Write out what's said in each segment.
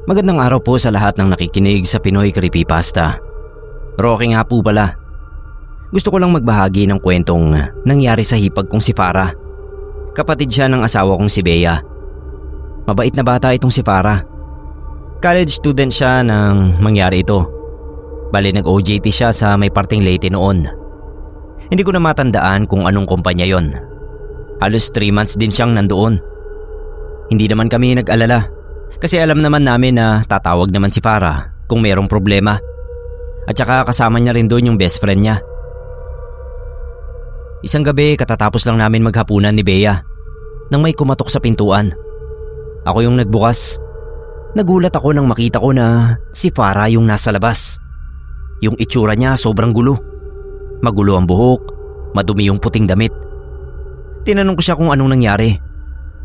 Magandang araw po sa lahat ng nakikinig sa Pinoy Creepypasta. Rocky nga po pala. Gusto ko lang magbahagi ng kwentong nangyari sa hipag kong si Farah. Kapatid siya ng asawa kong si Bea. Mabait na bata itong si Farah. College student siya nang mangyari ito. Bali nag-OJT siya sa may parting Leyte noon. Hindi ko na matandaan kung anong kumpanya yon. Halos 3 months din siyang nandoon. Hindi naman kami nag-alala. Kasi alam naman namin na tatawag naman si Farah kung mayroong problema. At saka kasama niya rin doon yung best friend niya. Isang gabi katatapos lang namin maghapunan ni Bea nang may kumatok sa pintuan. Ako yung nagbukas. Nagulat ako nang makita ko na si Farah yung nasa labas. Yung itsura niya sobrang gulo. Magulo ang buhok, madumi yung puting damit. Tinanong ko siya kung anong nangyari.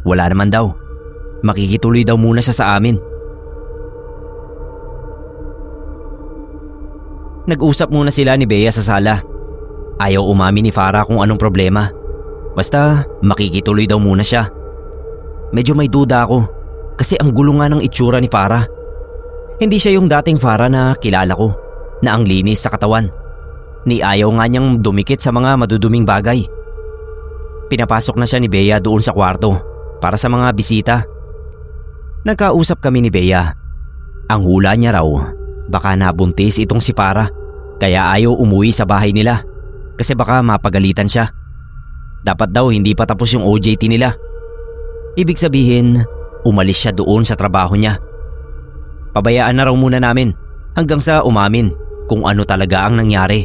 Wala naman daw. Makikituloy daw muna siya sa amin. Nag-usap muna sila ni Bea sa sala. Ayaw umamin ni Farah kung anong problema. Basta makikituloy daw muna siya. Medyo may duda ako kasi ang gulo nga ng itsura ni Farah. Hindi siya yung dating Farah na kilala ko, na ang linis sa katawan. Ni ayaw nga niyang dumikit sa mga maduduming bagay. Pinapasok na siya ni Bea doon sa kwarto para sa mga bisita. Nagkausap kami ni Bea. Ang hula niya raw, baka nabuntis itong si Farah kaya ayaw umuwi sa bahay nila kasi baka mapagalitan siya. Dapat daw hindi pa tapos yung OJT nila. Ibig sabihin, umalis siya doon sa trabaho niya. Pabayaan na raw muna namin hanggang sa umamin kung ano talaga ang nangyari.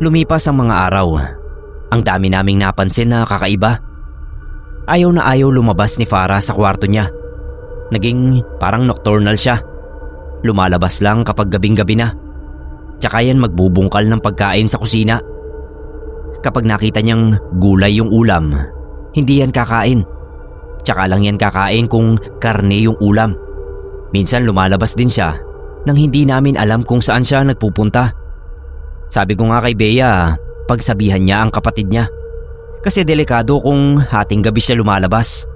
Lumipas ang mga araw. Ang dami naming napansin na kakaiba. Ayaw na ayaw lumabas ni Farah sa kwarto niya. Naging parang nocturnal siya. Lumalabas lang kapag gabing-gabi na. Tsaka yan magbubungkal ng pagkain sa kusina. Kapag nakita niyang gulay yung ulam, hindi yan kakain. Tsaka lang yan kakain kung karne yung ulam. Minsan lumalabas din siya nang hindi namin alam kung saan siya nagpupunta. Sabi ko nga kay Bea, pagsabihan niya ang kapatid niya. Kasi delikado kung hating gabi siya lumalabas.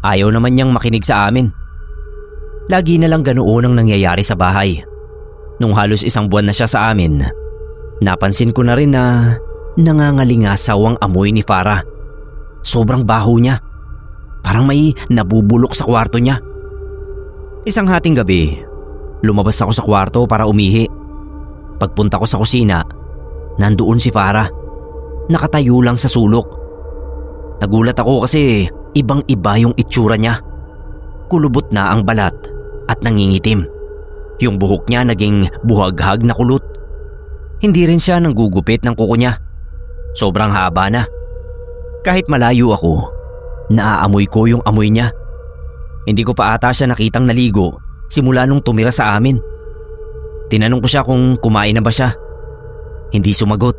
Ayaw naman niyang makinig sa amin. Lagi na lang ganoon ang nangyayari sa bahay. Nung halos 1 buwan na siya sa amin, napansin ko na rin na nangangalingasaw ang amoy ni Farah. Sobrang baho niya. Parang may nabubulok sa kwarto niya. Isang hating gabi, lumabas ako sa kwarto para umihi. Pagpunta ko sa kusina, nandoon si Farah. Nakatayo lang sa sulok. Nagulat ako kasi ibang-iba yung itsura niya. Kulubot na ang balat at nangingitim. Yung buhok niya naging buhaghag na kulot. Hindi rin siya nanggugupit ng kuko niya. Sobrang haba na. Kahit malayo ako, naaamoy ko yung amoy niya. Hindi ko pa ata siya nakitang naligo simula nung tumira sa amin. Tinanong ko siya kung kumain na ba siya. Hindi sumagot.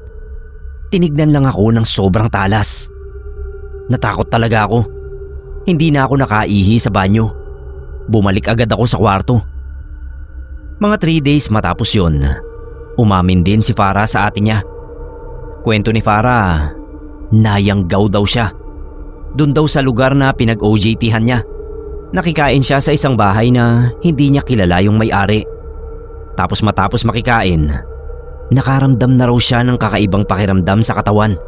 Tinignan lang ako ng sobrang talas. Natakot talaga ako. Hindi na ako nakaihi sa banyo. Bumalik agad ako sa kwarto. Mga 3 days matapos yon, umamin din si Farah sa ate niya. Kwento ni Farah, nayanggaw daw siya. Doon daw sa lugar na pinag-OJT-han niya. Nakikain siya sa isang bahay na hindi niya kilala yung may-ari. Tapos matapos makikain, nakaramdam na raw siya ng kakaibang pakiramdam sa katawan.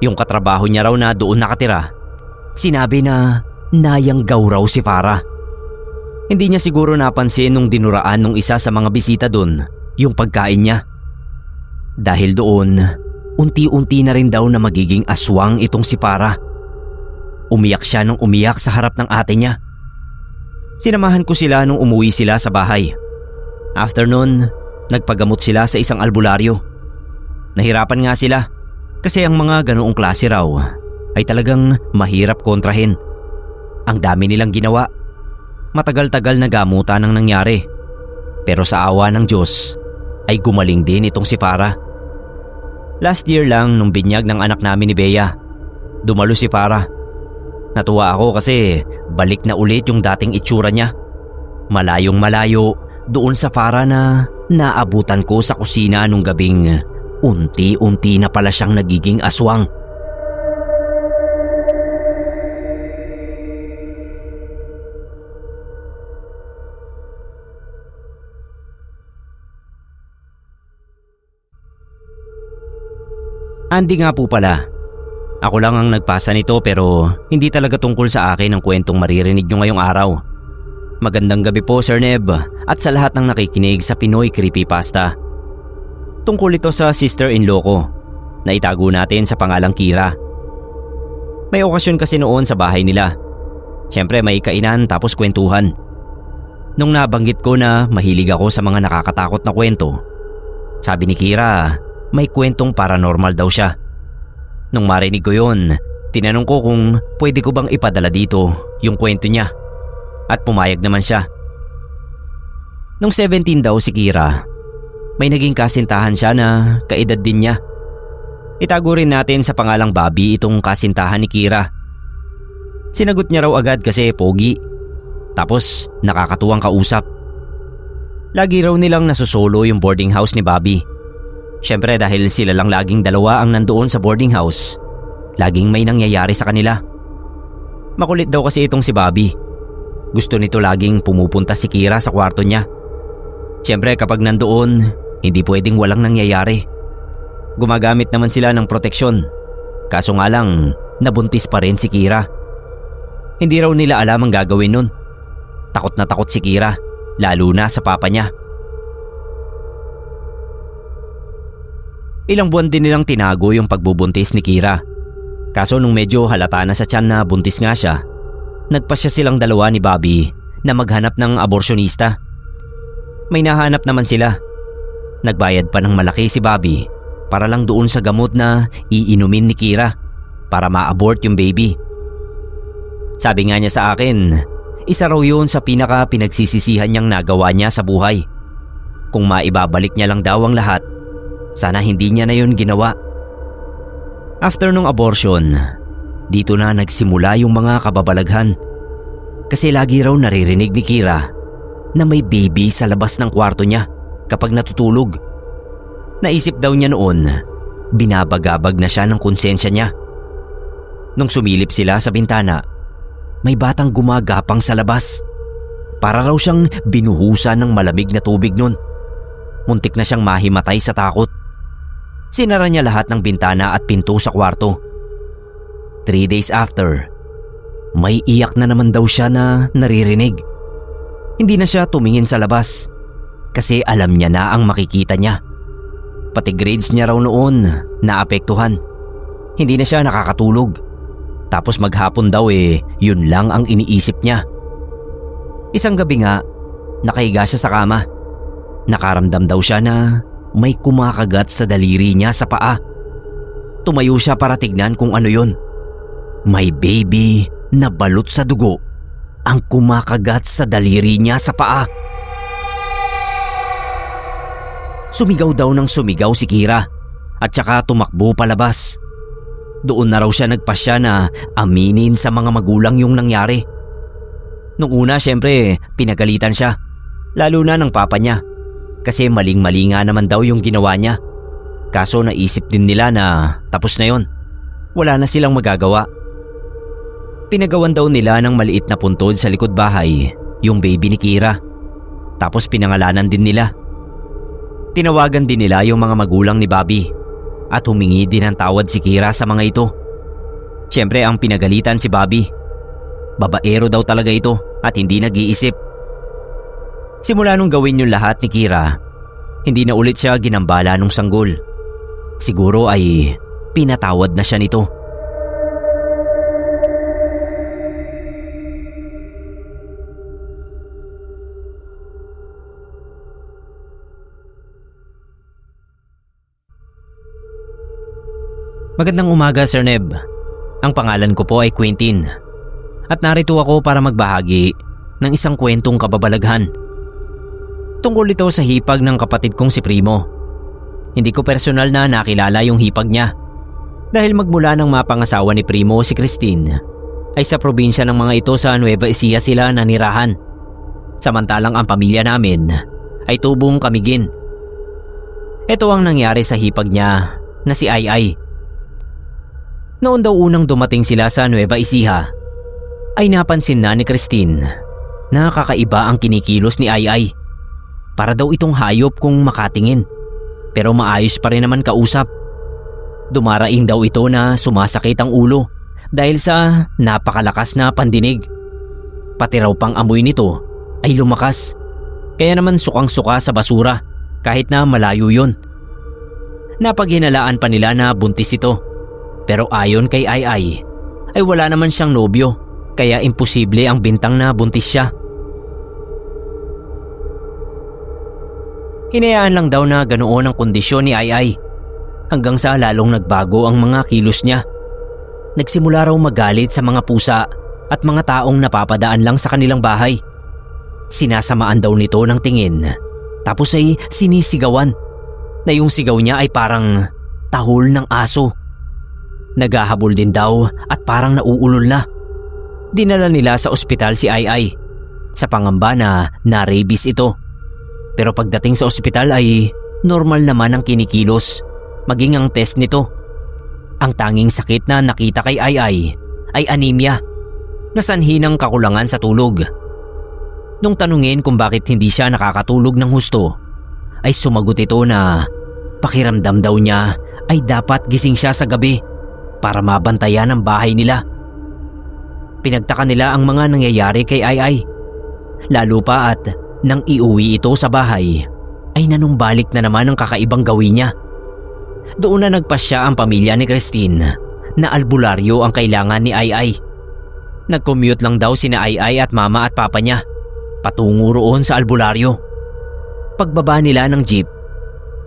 Yung katrabaho niya raw na doon nakatira, sinabi na nayanggaw raw si Farah. Hindi niya siguro napansin nung dinuraan nung isa sa mga bisita doon yung pagkain niya. Dahil doon, unti-unti na rin daw na magiging aswang itong si Farah. Umiyak siya nung umiyak sa harap ng ate niya. Sinamahan ko sila nung umuwi sila sa bahay. After nun, nagpagamot sila sa isang albularyo. Nahirapan nga sila kasi ang mga ganoong klase raw ay talagang mahirap kontrahin. Ang dami nilang ginawa. Matagal-tagal na gamutan ang nangyari. Pero sa awa ng Diyos ay gumaling din itong si Farah. Last year lang nung binyag ng anak namin ni Bea, dumalo si Farah. Natuwa ako kasi balik na ulit yung dating itsura niya. Malayong malayo doon sa Farah na naabutan ko sa kusina nung gabing unti-unti na pala siyang nagiging aswang. Andy nga po pala. Ako lang ang nagpasa nito pero hindi talaga tungkol sa akin ang kwentong maririnig nyo ngayong araw. Magandang gabi po Sir Neb at sa lahat ng nakikinig sa Pinoy Creepypasta. Tungkol ito sa sister-in-law ko na itago natin sa pangalang Kira. May okasyon kasi noon sa bahay nila. Siyempre may kainan tapos kwentuhan. Nung nabanggit ko na mahilig ako sa mga nakakatakot na kwento, sabi ni Kira may kwentong paranormal daw siya. Nung marinig ko yun, tinanong ko kung pwede ko bang ipadala dito yung kwento niya at pumayag naman siya. Nung 17 daw si Kira, may naging kasintahan siya na kaedad din niya. Itago rin natin sa pangalang Bobby itong kasintahan ni Kira. Sinagot niya raw agad kasi pogi, tapos nakakatuwang kausap. Lagi raw nilang nasusolo yung boarding house ni Bobby. Siyempre dahil sila lang laging dalawa ang nandoon sa boarding house, laging may nangyayari sa kanila. Makulit daw kasi itong si Bobby. Gusto nito laging pumupunta si Kira sa kwarto niya. Siyempre kapag nandoon, hindi pwedeng walang nangyayari. Gumagamit naman sila ng proteksyon. Kaso nga lang, nabuntis pa rin si Kira. Hindi raw nila alam ang gagawin nun. Takot na takot si Kira, lalo na sa papa niya. Ilang buwan din nilang tinago yung pagbubuntis ni Kira. Kaso nung medyo halata na sa tiyan na buntis nga siya, nagpasya silang dalawa ni Bobby na maghanap ng aborsyonista. May nahanap naman sila. Nagbayad pa ng malaki si Bobby para lang doon sa gamot na iinumin ni Kira para ma-abort yung baby. Sabi nga niya sa akin, isa raw yun sa pinaka pinagsisisihan niyang nagawa niya sa buhay. Kung maibabalik niya lang daw ang lahat, sana hindi niya na yun ginawa. After nung abortion, dito na nagsimula yung mga kababalaghan. Kasi lagi raw naririnig ni Kira na may baby sa labas ng kwarto niya kapag natutulog. Naisip daw niya noon, binabagabag na siya ng konsensya niya. Nung sumilip sila sa bintana, may batang gumagapang sa labas. Para raw siyang binuhusan ng malamig na tubig nun. Muntik na siyang mahimatay sa takot. Sinara niya lahat ng bintana at pinto sa kwarto. 3 days after, may iyak na naman daw siya na naririnig. Hindi na siya tumingin sa labas kasi alam niya na ang makikita niya. Pati grades niya raw noon naapektuhan. Hindi na siya nakakatulog. Tapos maghapon daw yun lang ang iniisip niya. Isang gabi nga, nakahiga siya sa kama. Nakaramdam daw siya na may kumakagat sa daliri niya sa paa. Tumayo siya para tignan kung ano yun. May baby na balot sa dugo ang kumakagat sa daliri niya sa paa. Sumigaw daw ng sumigaw si Kira at saka tumakbo palabas. Doon na raw siya nagpasya na aminin sa mga magulang yung nangyari. Nung una syempre pinagalitan siya, lalo na ng papa niya. Kasi maling-mali nga naman daw yung ginawa niya. Kaso naisip din nila na tapos na yon. Wala na silang magagawa. Pinagawan daw nila ng maliit na puntod sa likod bahay yung baby ni Kira. Tapos pinangalanan din nila. Tinawagan din nila yung mga magulang ni Bobby at humingi din ng tawad si Kira sa mga ito. Siyempre ang pinagalitan si Bobby. Babaero daw talaga ito at hindi nag-iisip. Simula nung gawin yung lahat ni Kira, hindi na ulit siya ginambala nung sanggol. Siguro ay pinatawad na siya nito. Magandang umaga Sir Neb. Ang pangalan ko po ay Quentin. At narito ako para magbahagi ng isang kwentong kababalaghan. Tungkol ito sa hipag ng kapatid kong si Primo. Hindi ko personal na nakilala yung hipag niya. Dahil magmula ng mapangasawa ni Primo si Christine, ay sa probinsya ng mga ito sa Nueva Ecija sila nanirahan. Samantalang ang pamilya namin ay tubong Camiguin. Ito ang nangyari sa hipag niya na si Ai Ai. Noon daw unang dumating sila sa Nueva Ecija, ay napansin na ni Christine na kakaiba ang kinikilos ni Ai Ai. Para daw itong hayop kung makatingin, pero maayos pa rin naman kausap. Dumaraing daw ito na sumasakit ang ulo dahil sa napakalakas na pandinig. Pati raw pang amoy nito ay lumakas. Kaya naman sukang-suka sa basura kahit na malayo yun. Napaghinalaan pa nila na buntis ito. Pero ayon kay Ai ay wala naman siyang nobyo kaya imposible ang bintang na buntis siya. Hinayaan lang daw na ganoon ang kondisyon ni Ai hanggang sa lalong nagbago ang mga kilos niya. Nagsimula raw magalit sa mga pusa at mga taong napapadaan lang sa kanilang bahay. Sinasamaan daw nito ng tingin tapos ay sinisigawan na yung sigaw niya ay parang tahol ng aso. Naghahabol din daw at parang nauulol na. Dinala nila sa ospital si Ai sa pangamba na rabies ito. Pero pagdating sa ospital ay normal naman ang kinikilos, maging ang test nito. Ang tanging sakit na nakita kay Ai ay anemia, na sanhi ng kakulangan sa tulog. Nung tanungin kung bakit hindi siya nakakatulog ng husto, ay sumagot ito na pakiramdam daw niya ay dapat gising siya sa gabi para mabantayan ang bahay nila. Pinagtaka nila ang mga nangyayari kay Ai, lalo pa at nang iuwi ito sa bahay ay nanumbalik na naman ang kakaibang gawin niya. Doon na nagpasya ang pamilya ni Christine na albularyo ang kailangan ni Ai. Nag-commute lang daw sina Ai at mama at papa niya patungo roon sa albularyo. Pagbaba nila ng jeep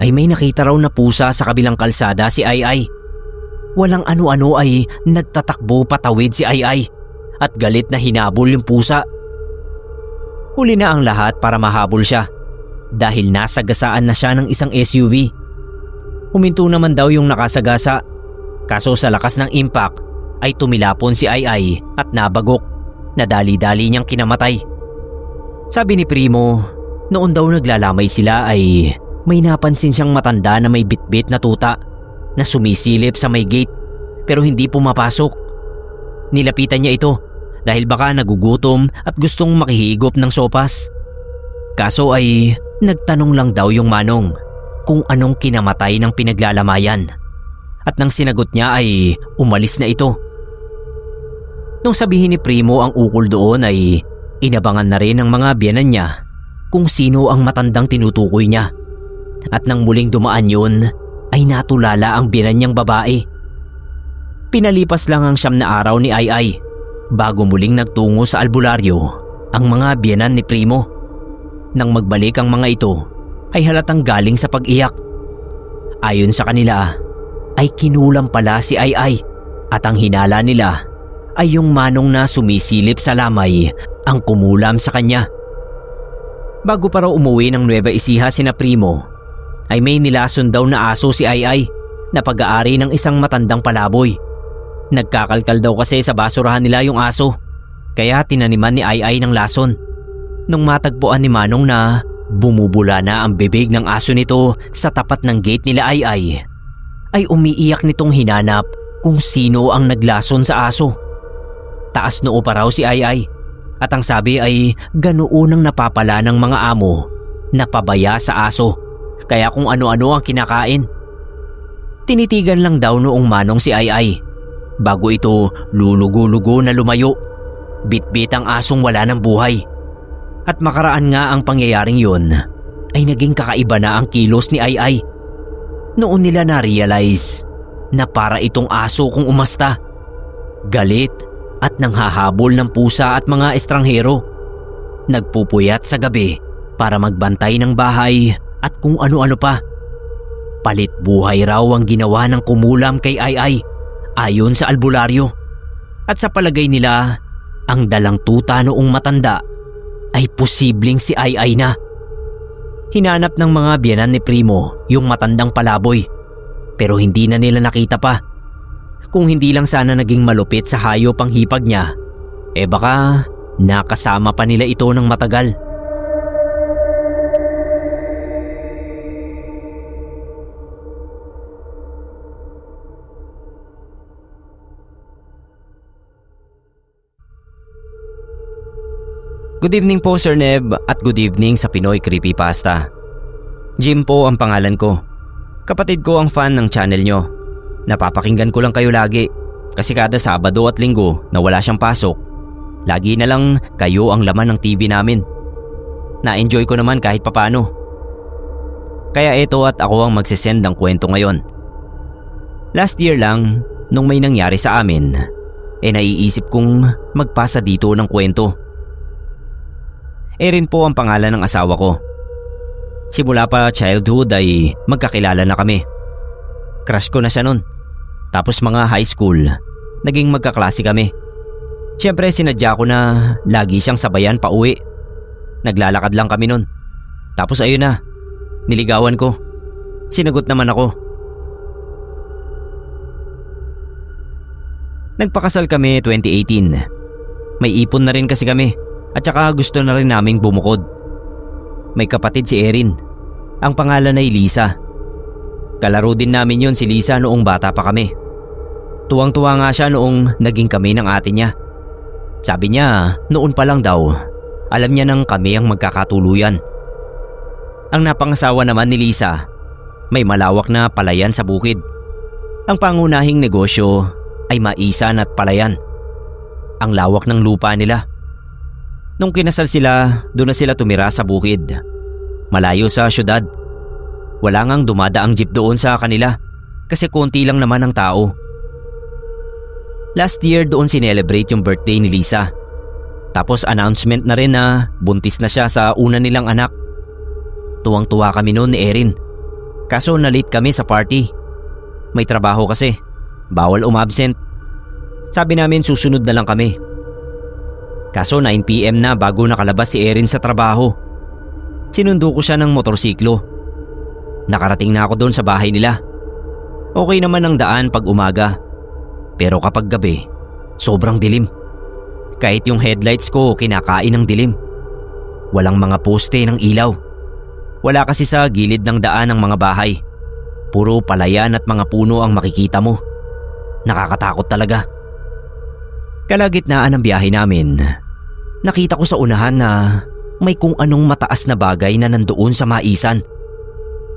ay may nakita raw na pusa sa kabilang kalsada si Ai. Walang ano-ano ay nagtatakbo patawid si Ai at galit na hinabol yung pusa. Huli na ang lahat para mahabol siya dahil nasagasaan na siya ng isang SUV. Huminto naman daw yung nakasagasa, kaso sa lakas ng impact ay tumilapon si Ai at nabagok na dali-dali niyang kinamatay. Sabi ni Primo, noon daw naglalamay sila ay may napansin siyang matanda na may bitbit na tuta na sumisilip sa may gate pero hindi pumapasok. Nilapitan niya ito dahil baka nagugutom at gustong makihigop ng sopas. Kaso ay nagtanong lang daw yung manong kung anong kinamatay ng pinaglalamayan. At nang sinagot niya ay umalis na ito. Nung sabihin ni Primo ang ukol doon ay inabangan na rin ng mga biyenan niya kung sino ang matandang tinutukoy niya. At nang muling dumaan yun ay natulala ang biyenan niyang babae. Pinalipas lang ang 9 na araw ni Ai bago muling nagtungo sa albularyo ang mga biyenan ni Primo. Nang magbalik ang mga ito ay halatang galing sa pag-iyak. Ayon sa kanila ay kinulam pala si Ai at ang hinala nila ay yung manong na sumisilip sa lamay ang kumulam sa kanya. Bago pa raw umuwi ng Nueva Ecija sina Primo ay may nilason daw na aso si Ai na pag-aari ng isang matandang palaboy. Nagkakalkal daw kasi sa basurahan nila yung aso kaya tinaniman ni Ai ng lason. Nung matagpuan ni Manong na bumubula na ang bibig ng aso nito sa tapat ng gate nila Ai ay umiiyak nitong hinanap kung sino ang naglason sa aso. Taas noo pa raw si Ai at ang sabi ay ganoon ang napapala ng mga amo na pabaya sa aso kaya kung ano-ano ang kinakain. Tinitigan lang daw noong Manong si Ai bago ito lulugo-lugo na lumayo. Bitbit ang asong wala ng buhay. At makaraan nga ang pangyayaring yun ay naging kakaiba na ang kilos ni Ai. Noon nila na-realize na para itong aso kung umasta. Galit at nanghahabol ng pusa at mga estranghero. Nagpupuyat sa gabi para magbantay ng bahay at kung ano-ano pa. Palit buhay raw ang ginawa ng kumulam kay Ai ayon sa albularyo. At sa palagay nila, ang dalang tuta noong matanda ay posibleng si Ai na. Hinanap ng mga biyenan ni Primo yung matandang palaboy pero hindi na nila nakita pa. Kung hindi lang sana naging malupit sa hayop ang hipag niya, baka nakasama pa nila ito ng matagal. Good evening po Sir Neb at good evening sa Pinoy Creepypasta. Jim po ang pangalan ko. Kapatid ko ang fan ng channel nyo. Napapakinggan ko lang kayo lagi kasi kada Sabado at Linggo na wala siyang pasok, lagi na lang kayo ang laman ng TV namin. Na-enjoy ko naman kahit papano. Kaya ito at ako ang magsisend ng kwento ngayon. Last year lang, nung may nangyari sa amin, naiisip kong magpasa dito ng kwento. Erin po ang pangalan ng asawa ko. Simula pa childhood ay magkakilala na kami. Crush ko na siya nun. Tapos mga high school, naging magkaklase kami. Siyempre sinadya ko na lagi siyang sabayan pa uwi. Naglalakad lang kami nun. Tapos ayun na, niligawan ko. Sinagot naman ako. Nagpakasal kami 2018. May ipon na rin kasi kami at saka gusto na rin naming bumukod. May kapatid si Erin. Ang pangalan ay Lisa. Kalaro din namin yun si Lisa noong bata pa kami. Tuwang-tuwa nga siya noong naging kami ng ate niya. Sabi niya noon pa lang daw, alam niya nang kami ang magkakatuluyan. Ang napangasawa naman ni Lisa, may malawak na palayan sa bukid. Ang pangunahing negosyo ay maisan at palayan. Ang lawak ng lupa nila. Nung kinasal sila, doon na sila tumira sa bukid. Malayo sa syudad. Wala ngang dumadaang jeep doon sa kanila kasi konti lang naman ang tao. Last year doon sinelebrate yung birthday ni Lisa. Tapos announcement na rin na buntis na siya sa una nilang anak. Tuwang-tuwa kami noon ni Erin. Kaso na-late kami sa party. May trabaho kasi. Bawal umabsent. Sabi namin susunod na lang kami. Kaso 9 PM na bago nakalabas si Erin sa trabaho. Sinundo ko siya ng motorsiklo. Nakarating na ako doon sa bahay nila. Okay naman ang daan pag umaga. Pero kapag gabi, sobrang dilim. Kahit yung headlights ko kinakain ng dilim. Walang mga poste ng ilaw. Wala kasi sa gilid ng daan ng mga bahay. Puro palayan at mga puno ang makikita mo. Nakakatakot talaga. Kalagitnaan ng biyahe namin, nakita ko sa unahan na may kung anong mataas na bagay na nandoon sa maisan.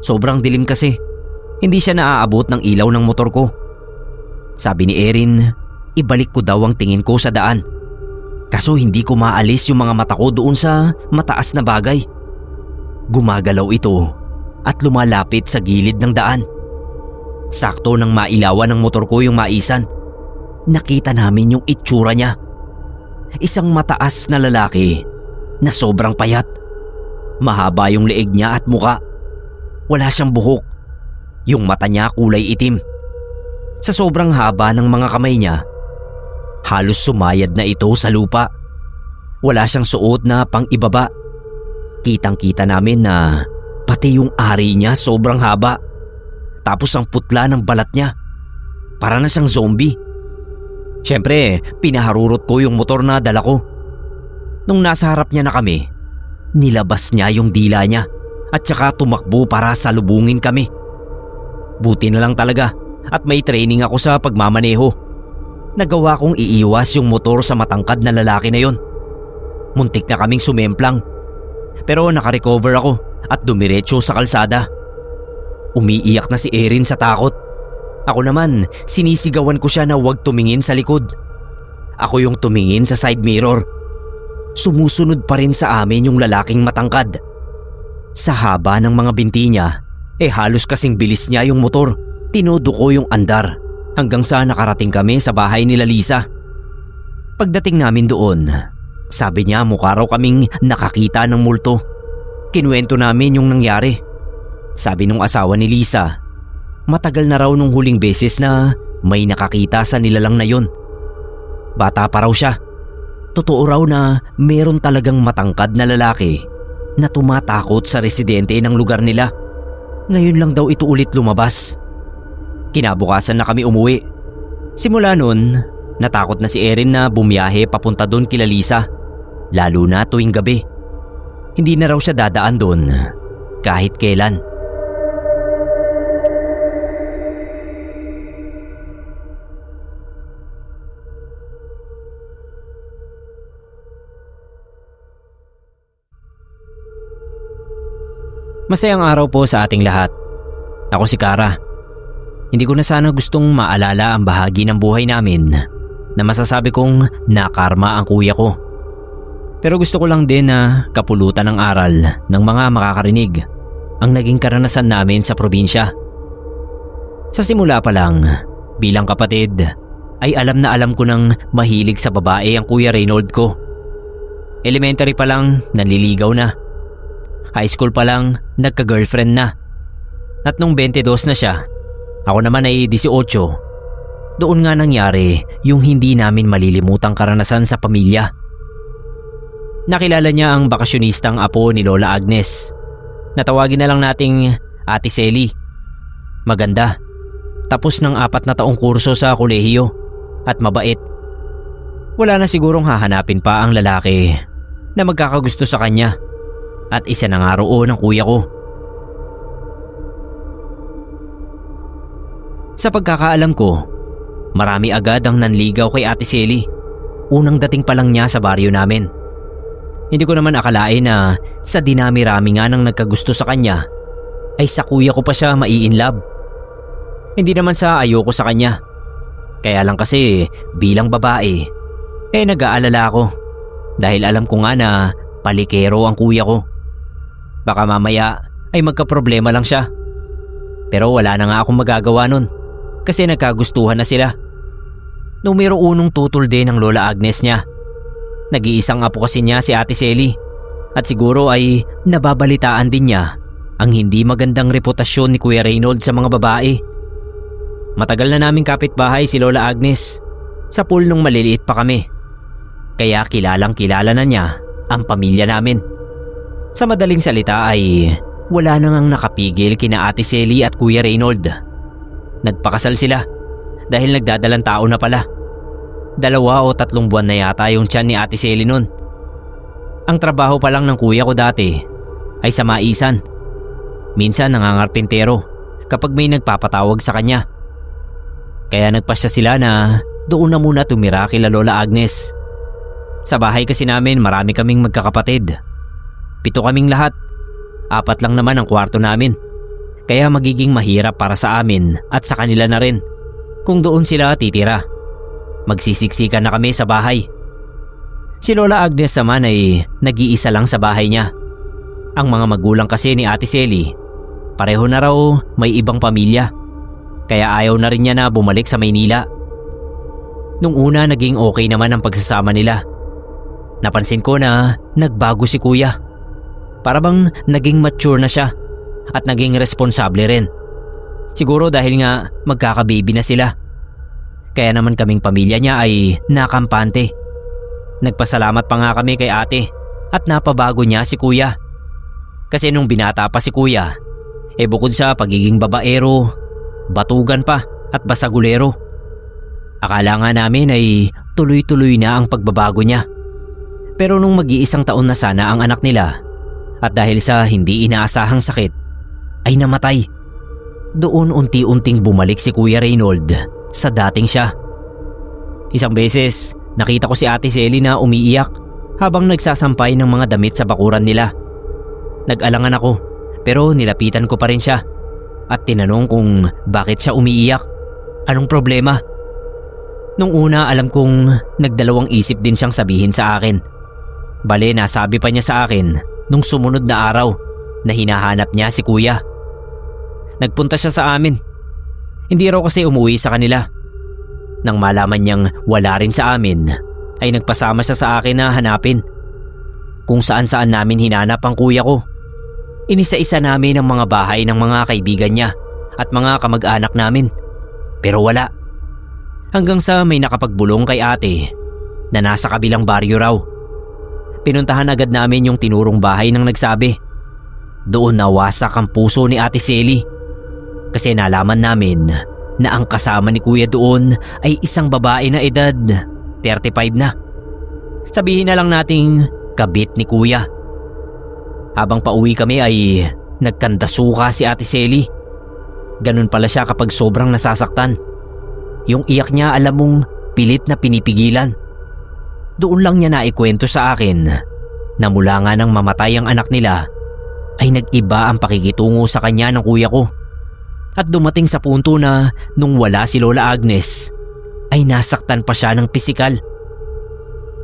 Sobrang dilim kasi, hindi siya naaabot ng ilaw ng motor ko. Sabi ni Erin, ibalik ko daw ang tingin ko sa daan. Kaso hindi ko maalis yung mga mata ko doon sa mataas na bagay. Gumagalaw ito at lumalapit sa gilid ng daan. Sakto nang mailawan ng motor ko yung maisan, nakita namin yung itsura niya. Isang mataas na lalaki na sobrang payat. Mahaba yung leeg niya at muka. Wala siyang buhok. Yung mata niya kulay itim. Sa sobrang haba ng mga kamay niya, halos sumayad na ito sa lupa. Wala siyang suot na pang-ibaba. Kitang-kita namin na pati yung ari niya sobrang haba. Tapos ang putla ng balat niya. Para na siyang zombie. Siyempre, pinaharurot ko yung motor na dala ko. Nung nasa harap niya na kami, nilabas niya yung dila niya at saka tumakbo para salubungin kami. Buti na lang talaga at may training ako sa pagmamaneho. Nagawa kong iiwas yung motor sa matangkad na lalaki na yon. Muntik na kaming sumemplang. Pero nakarecover ako at dumiretso sa kalsada. Umiiyak na si Erin sa takot. Ako naman, sinisigawan ko siya na huwag tumingin sa likod. Ako yung tumingin sa side mirror. Sumusunod pa rin sa amin yung lalaking matangkad. Sa haba ng mga binti niya, halos kasing bilis niya yung motor. Tinodo ko yung andar hanggang sa nakarating kami sa bahay nila Lisa. Pagdating namin doon, sabi niya mukha raw kaming nakakita ng multo. Kinuwento namin yung nangyari. Sabi nung asawa ni Lisa, matagal na raw nung huling beses na may nakakita sa nilalang na yon. Bata pa raw siya. Totoo raw na meron talagang matangkad na lalaki na tumatakot sa residente ng lugar nila. Ngayon lang daw ito ulit lumabas. Kinabukasan na kami umuwi. Simula nun, natakot na si Erin na bumiyahe papunta doon kila Lisa. Lalo na tuwing gabi. Hindi na raw siya dadaan doon kahit kailan. Masayang araw po sa ating lahat. Ako si Kara. Hindi ko na sana gustong maalala ang bahagi ng buhay namin na masasabi kong nakarma ang kuya ko. Pero gusto ko lang din na kapulutan ng aral ng mga makakarinig ang naging karanasan namin sa probinsya. Sa simula pa lang, bilang kapatid, ay alam na alam ko nang mahilig sa babae ang Kuya Reynold ko. Elementary pa lang, nanliligaw na. High school pa lang, nagka-girlfriend na. At nung 22 na siya, ako naman ay 18. Doon nga nangyari yung hindi namin malilimutang karanasan sa pamilya. Nakilala niya ang bakasyonistang apo ni Lola Agnes. Natawagin na lang nating Ate Selly. Maganda. Tapos ng 4 na taong kurso sa kolehiyo at mabait. Wala na sigurong hahanapin pa ang lalaki na magkakagusto sa kanya at isa na nga roon ang kuya ko. Sa pagkakaalam ko, marami agad ang nanligaw kay Ate Selly. Unang dating pa lang niya sa baryo namin. Hindi ko naman akalain na sa dinami-rami nga ng nagkagusto sa kanya ay sa kuya ko pa siya mai-inlove. Hindi naman sa ayoko sa kanya. Kaya lang kasi bilang babae, nag-aalala ako dahil alam ko nga na palikero ang kuya ko. Baka mamaya ay magkaproblema lang siya. Pero wala na nga akong magagawa nun kasi nagkagustuhan na sila. Numero 1 tutol din ang Lola Agnes niya. Nag-iisang apo kasi niya si Ate Selly at siguro ay nababalitaan din niya ang hindi magandang reputasyon ni Kuya Reynold sa mga babae. Matagal na naming kapitbahay si Lola Agnes. Sa pool nung maliliit pa kami. Kaya kilalang kilala na niya ang pamilya namin. Sa madaling salita ay wala na ngang nakapigil kina Ate Selly at Kuya Reynold. Nagpakasal sila dahil nagdadalang tao na pala. 2 o 3 buwan na yata yung tiyan ni Ate Selly nun. Ang trabaho pa lang ng kuya ko dati ay sa maisan. Minsan nangangarpintero kapag may nagpapatawag sa kanya. Kaya nagpasya sila na doon na muna tumira kila Lola Agnes. Sa bahay kasi namin marami kaming magkakapatid. 7 kaming lahat. 4 lang naman ang kwarto namin. Kaya magiging mahirap para sa amin at sa kanila na rin kung doon sila titira. Magsisiksikan na kami sa bahay. Si Lola Agnes naman ay nag-iisa lang sa bahay niya. Ang mga magulang kasi ni Ate Selly, pareho na raw may ibang pamilya. Kaya ayaw na rin niya na bumalik sa Maynila. Nung una naging okay naman ang pagsasama nila. Napansin ko na nagbago si kuya. Para bang naging mature na siya at naging responsable rin. Siguro dahil nga magkakababy na sila. Kaya naman kaming pamilya niya ay nakampante. Nagpasalamat pa nga kami kay ate at napabago niya si kuya. Kasi nung binata pa si kuya, bukod sa pagiging babaero, batugan pa at basagulero. Akala nga namin ay tuloy-tuloy na ang pagbabago niya. Pero nung mag-iisang taon na sana ang anak nila at dahil sa hindi inaasahang sakit ay namatay. Doon unti-unting bumalik si Kuya Reynold sa dating siya. Isang beses nakita ko si Ate Selly na umiiyak habang nagsasampay ng mga damit sa bakuran nila. Nag-alangan ako pero nilapitan ko pa rin siya at tinanong kung bakit siya umiiyak. Anong problema? Nung una alam kong nagdalawang isip din siyang sabihin sa akin. Bale nasabi pa niya sa akin nung sumunod na araw na hinahanap niya si kuya. Nagpunta siya sa amin. Hindi raw kasi umuwi sa kanila. Nang malaman niyang wala rin sa amin ay nagpasama siya sa akin na hanapin. Kung saan-saan namin hinanap ang kuya ko. Inisa-isa namin ang mga bahay ng mga kaibigan niya at mga kamag-anak namin. Pero wala. Hanggang sa may nakapagbulong kay ate na nasa kabilang baryo raw. Pinuntahan agad namin yung tinurong bahay ng nagsabi. Doon nawasak ang puso ni Ate Selly. Kasi nalaman namin na ang kasama ni kuya doon ay isang babae na edad 35 na. Sabihin na lang nating kabit ni kuya. Habang pauwi kami ay nagkandasuka si Ate Selly. Ganun pala siya kapag sobrang nasasaktan. Yung iyak niya alam mong pilit na pinipigilan. Doon lang niya naikwento sa akin na mula nga nang mamatay ang anak nila ay nag-iba ang pakikitungo sa kanya ng kuya ko. At dumating sa punto na nung wala si Lola Agnes ay nasaktan pa siya ng pisikal.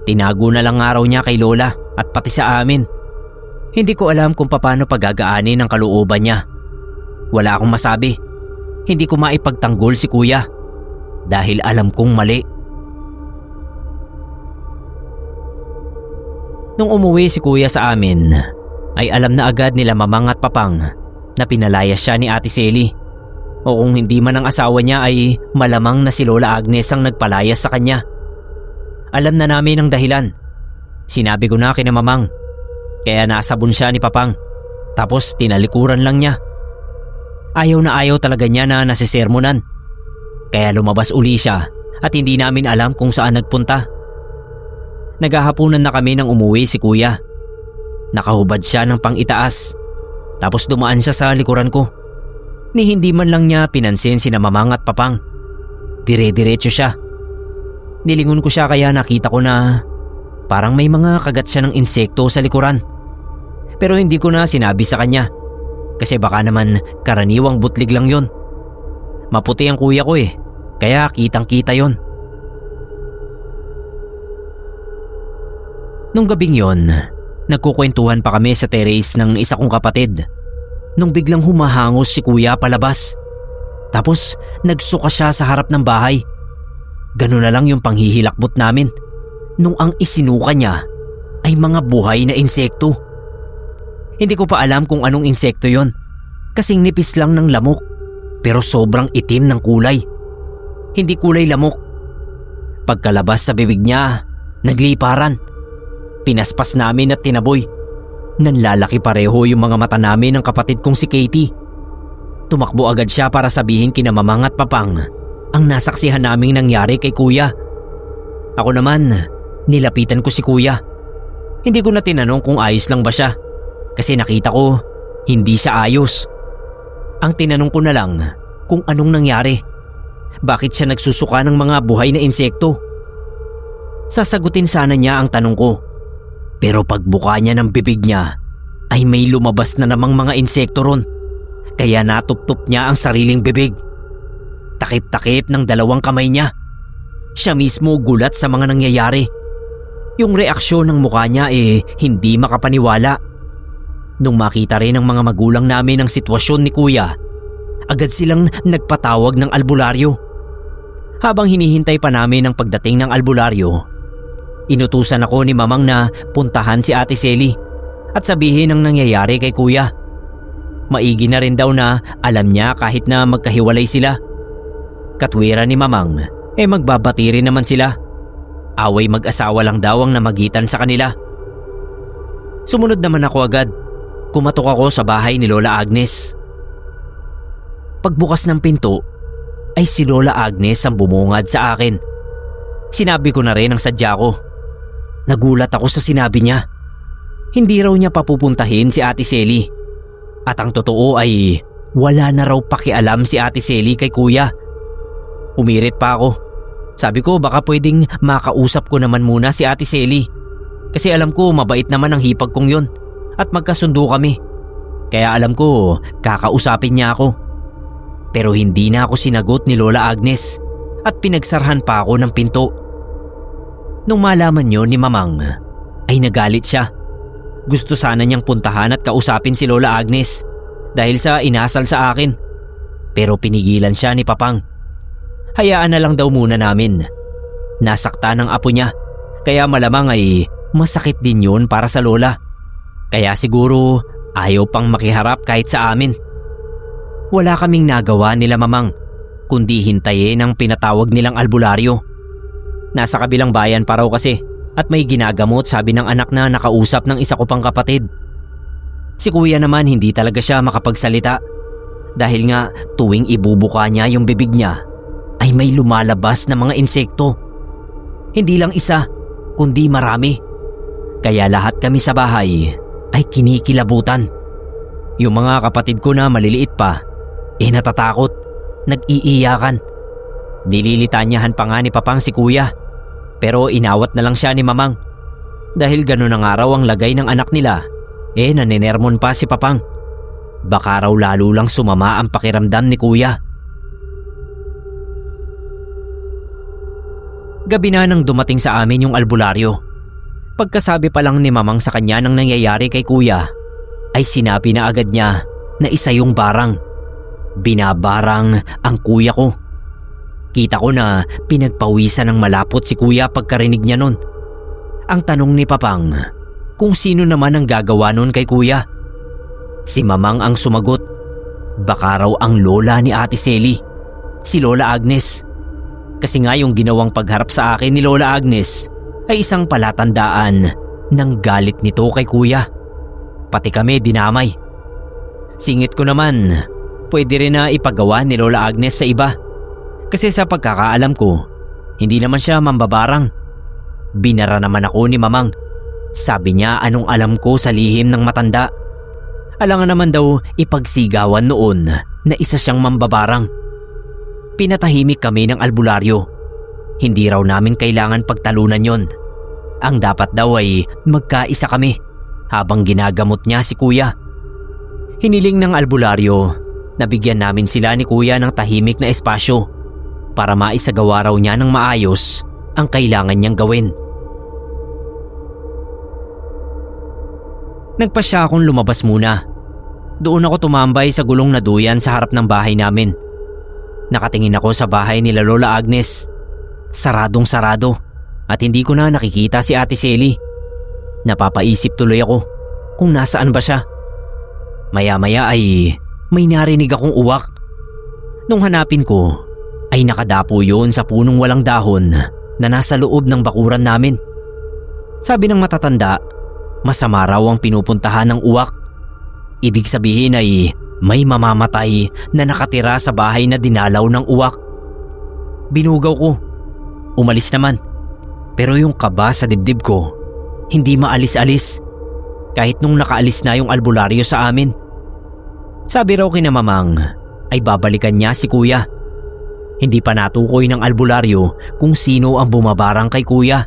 Tinago na lang nga raw niya kay Lola at pati sa amin. Hindi ko alam kung paano pagagaanin ang kalooban niya. Wala akong masabi. Hindi ko maipagtanggol si Kuya dahil alam kong mali. Nung umuwi si Kuya sa amin ay alam na agad nila Mamang at Papang na pinalayas siya ni Ate Selly. O kung hindi man ang asawa niya ay malamang na si Lola Agnes ang nagpalayas sa kanya. Alam na namin ang dahilan. Sinabi ko na kina Mamang. Kaya nasabon siya ni Papang. Tapos tinalikuran lang niya. Ayaw na ayaw talaga niya na nasisermonan. Kaya lumabas uli siya at hindi namin alam kung saan nagpunta. Naghahapunan na kami nang umuwi si Kuya. Nakahubad siya ng pang-itaas. Tapos dumaan siya sa likuran ko. Ni hindi man lang niya pinansin sina Mamang at Papang. Dire-diretso siya. Nilingon ko siya kaya nakita ko na parang may mga kagat siya ng insekto sa likuran. Pero hindi ko na sinabi sa kanya kasi baka naman karaniwang butlig lang yon. Maputi ang kuya ko kaya kitang-kita yon. Nung gabing yon, nagkukwentuhan pa kami sa terrace ng isa kong kapatid. Nung biglang humahangos si Kuya palabas. Tapos nagsuka siya sa harap ng bahay. Ganun na lang yung panghihilakbot namin. Nung ang isinuka niya ay mga buhay na insekto. Hindi ko pa alam kung anong insekto yon. Kasing nipis lang ng lamok. Pero sobrang itim ng kulay. Hindi kulay lamok. Pagkalabas sa bibig niya, nagliparan. Pinaspas namin at tinaboy. Nanlalaki pareho yung mga mata namin ng kapatid kong si Katie. Tumakbo agad siya para sabihin kina Mamang at Papang ang nasaksihan naming nangyari kay Kuya. Ako naman, nilapitan ko si Kuya. Hindi ko na tinanong kung ayos lang ba siya kasi nakita ko hindi siya ayos. Ang tinanong ko na lang kung anong nangyari. Bakit siya nagsusuka ng mga buhay na insekto? Sasagutin sana niya ang tanong ko. Pero pagbuka niya ng bibig niya ay may lumabas na namang mga insekto ron. Kaya natuptop niya ang sariling bibig. Takip-takip ng dalawang kamay niya. Siya mismo gulat sa mga nangyayari. Yung reaksyon ng mukha niya hindi makapaniwala. Nung makita rin ng mga magulang namin ang sitwasyon ni Kuya, agad silang nagpatawag ng albularyo. Habang hinihintay pa namin ang pagdating ng albularyo, inutusan ako ni Mamang na puntahan si Ate Selly at sabihin ang nangyayari kay Kuya. Maigi na rin daw na alam niya kahit na magkahiwalay sila. Katwiran ni Mamang, magbabati rin naman sila. Away mag-asawa lang daw ang namagitan sa kanila. Sumunod naman ako agad. Kumatok ako sa bahay ni Lola Agnes. Pagbukas ng pinto, ay si Lola Agnes ang bumungad sa akin. Sinabi ko na rin ang sadya ko. Nagulat ako sa sinabi niya. Hindi raw niya papupuntahin si Ate Selly. At ang totoo ay wala na raw pakialam si Ate Selly kay Kuya. Umirit pa ako. Sabi ko baka pwedeng makausap ko naman muna si Ate Selly. Kasi alam ko mabait naman ang hipag kong yun. At magkasundo kami. Kaya alam ko kakausapin niya ako. Pero hindi na ako sinagot ni Lola Agnes at pinagsarhan pa ako ng pinto. Nung malaman yon ni Mamang ay nagalit siya. Gusto sana niyang puntahan at kausapin si Lola Agnes dahil sa inasal sa akin. Pero pinigilan siya ni Papang. Hayaan na lang daw muna namin. Nasakta ng apo niya kaya malamang ay masakit din yun para sa Lola. Kaya siguro ayaw pang makiharap kahit sa amin. Wala kaming nagawa nila Mamang kundi hintayin ang pinatawag nilang albularyo. Nasa kabilang bayan pa raw kasi at may ginagamot sabi ng anak na nakausap ng isa ko pang kapatid. Si Kuya naman hindi talaga siya makapagsalita dahil nga tuwing ibubuka niya yung bibig niya ay may lumalabas na mga insekto. Hindi lang isa kundi marami. Kaya lahat kami sa bahay ay kinikilabutan. Yung mga kapatid ko na maliliit pa natatakot, nag-iiyakan. Nililitanyahan pa nga ni Papang si Kuya pero inawat na lang siya ni Mamang. Dahil gano'n ang araw ang lagay ng anak nila, naninermon pa si Papang. baka raw lalo lang sumama ang pakiramdam ni kuya. Gabi na nang dumating sa amin yung albularyo. Pagkasabi pa lang ni mamang sa kanya ng nangyayari kay kuya, ay sinabi na agad niya na isa yung barang. Binabarang ang kuya ko. Kita ko na pinagpawisan ng malapot si kuya pagkarinig niya nun. Ang tanong ni papang kung sino naman ang gagawa nun kay kuya. Si mamang ang sumagot. Baka raw ang lola ni Ate Selly, si Lola Agnes. Kasi nga yung ginawang pagharap sa akin ni Lola Agnes ay isang palatandaan ng galit nito kay kuya. Pati kami dinamay. Singit ko naman, pwede rin na ipagawa ni Lola Agnes sa iba. Kasi sa pagkakaalam ko, hindi naman siya mambabarang. Binara naman ako ni mamang. Sabi niya anong alam ko sa lihim ng matanda. Alangan naman daw ipagsigawan noon na isa siyang mambabarang. Pinatahimik kami ng albularyo. Hindi raw namin kailangan pagtalunan yon. Ang dapat daw ay magkaisa kami habang ginagamot niya si kuya. Hiniling ng albularyo na bigyan namin sila ni kuya ng tahimik na espasyo para maisagawa raw niya ng maayos ang kailangan niyang gawin. Nagpasya akong lumabas muna. Doon ako tumambay sa gulong na duyan sa harap ng bahay namin. Nakatingin ako sa bahay nila Lola Agnes. Saradong sarado at hindi ko na nakikita si Ate Selly. Napapaisip tuloy ako kung nasaan ba siya. Maya-maya ay may narinig akong uwak. Nung hanapin ko ay nakadapo yun sa punong walang dahon na nasa loob ng bakuran namin. Sabi ng matatanda, masama raw ang pinupuntahan ng uwak. Ibig sabihin ay may mamamatay na nakatira sa bahay na dinalaw ng uwak. Binugaw ko. Umalis naman. Pero yung kaba sa dibdib ko, hindi maalis-alis. Kahit nung nakaalis na yung albularyo sa amin. Sabi raw kina mamang ay babalikan niya si kuya. Hindi pa natukoy ng albularyo kung sino ang bumabarang kay kuya.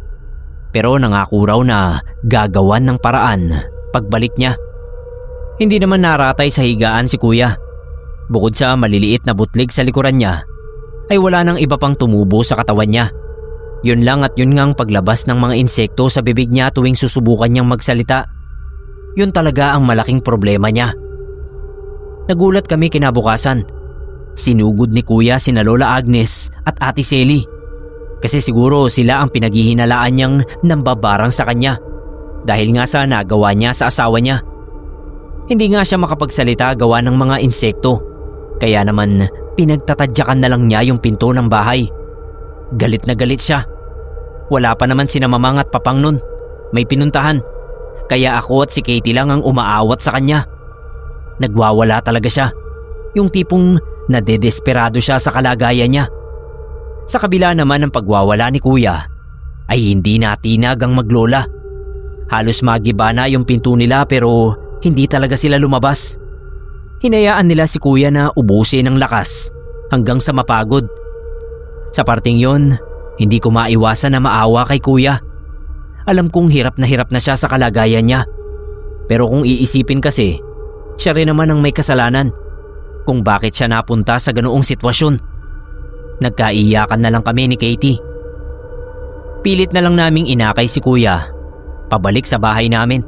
Pero nangako raw na gagawan ng paraan pagbalik niya. Hindi naman naratay sa higaan si kuya. Bukod sa maliliit na butlig sa likuran niya, ay wala nang iba pang tumubo sa katawan niya. Yun lang at yun ngang paglabas ng mga insekto sa bibig niya tuwing susubukan niyang magsalita. Yun talaga ang malaking problema niya. Nagulat kami kinabukasan. Sinugod ni kuya sina Lola Agnes at Ate Selly. Kasi siguro sila ang pinaghihinalaan niyang nambabarang sa kanya dahil nga sa nagawa niya sa asawa niya. Hindi nga siya makapagsalita gawa ng mga insekto. Kaya naman pinagtatadyakan na lang niya yung pinto ng bahay. Galit na galit siya. Wala pa naman sina mamang at papang nun. May pinuntahan. Kaya ako at si Katie lang ang umaawat sa kanya. Nagwawala talaga siya. Yung tipong nadedesperado siya sa kalagayan niya. Sa kabila naman ng pagwawala ni kuya, ay hindi natinag ang maglola. Halos magiba na yung pinto nila pero hindi talaga sila lumabas. Hinayaan nila si kuya na ubusin ng lakas hanggang sa mapagod. Sa parting yon, hindi ko maiwasan na maawa kay kuya. Alam kong hirap na siya sa kalagayan niya. Pero kung iisipin kasi, siya rin naman ang may kasalanan kung bakit siya napunta sa ganoong sitwasyon. Nagkaiyakan na lang kami ni Katie. Pilit na lang naming inakay si kuya pabalik sa bahay namin.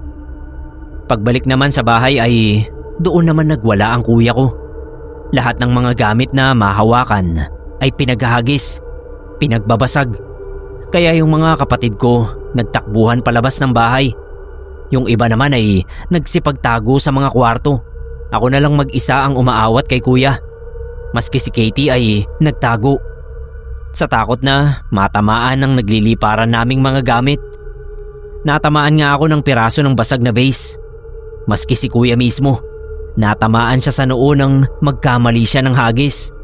Pagbalik naman sa bahay ay doon naman nagwala ang kuya ko. Lahat ng mga gamit na mahawakan ay pinaghahagis, pinagbabasag. Kaya yung mga kapatid ko nagtakbuhan palabas ng bahay. Yung iba naman ay nagsipagtago sa mga kwarto. Ako na lang mag-isa ang umaawat kay kuya. Maski si Katie ay nagtago. Sa takot na matamaan ng nagliliparan naming mga gamit. Natamaan nga ako ng piraso ng basag na vase. Maski si kuya mismo, natamaan siya sa noo nang magkamali siya ng hagis.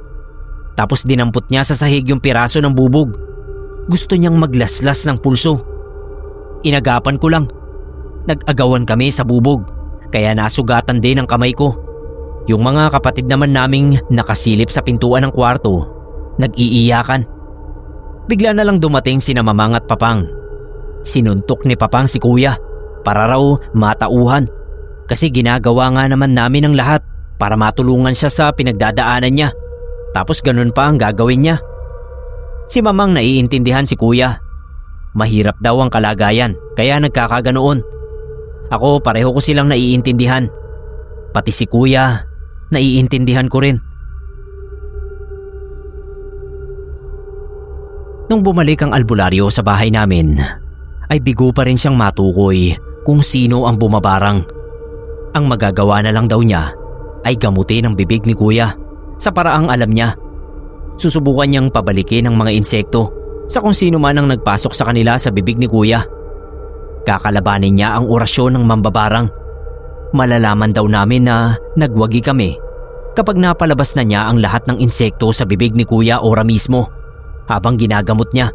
Tapos dinampot niya sa sahig yung piraso ng bubog. Gusto niyang maglaslas ng pulso. Inagapan ko lang. Nag-agawan kami sa bubog, kaya nasugatan din ang kamay ko. Yung mga kapatid naman naming nakasilip sa pintuan ng kwarto, nag-iiyakan. Bigla na lang dumating sina mamang at papang. Sinuntok ni papang si kuya para raw matauhan. Kasi ginagawa nga naman namin ang lahat para matulungan siya sa pinagdadaanan niya. Tapos ganun pa ang gagawin niya. Si Mamang naiintindihan si Kuya. Mahirap daw ang kalagayan kaya nagkakaganoon. Ako pareho ko silang naiintindihan. Pati si Kuya, naiintindihan ko rin. Nung bumalik ang albularyo sa bahay namin, ay bigo pa rin siyang matukoy kung sino ang bumabarang. Ang magagawa na lang daw niya ay gamutin ang bibig ni Kuya sa paraang alam niya. Susubukan niyang pabalikin ang mga insekto sa kung sino man ang nagpasok sa kanila sa bibig ni Kuya. Kakalabanin niya ang orasyon ng mambabarang. Malalaman daw namin na nagwagi kami kapag napalabas na niya ang lahat ng insekto sa bibig ni Kuya ora mismo habang ginagamot niya.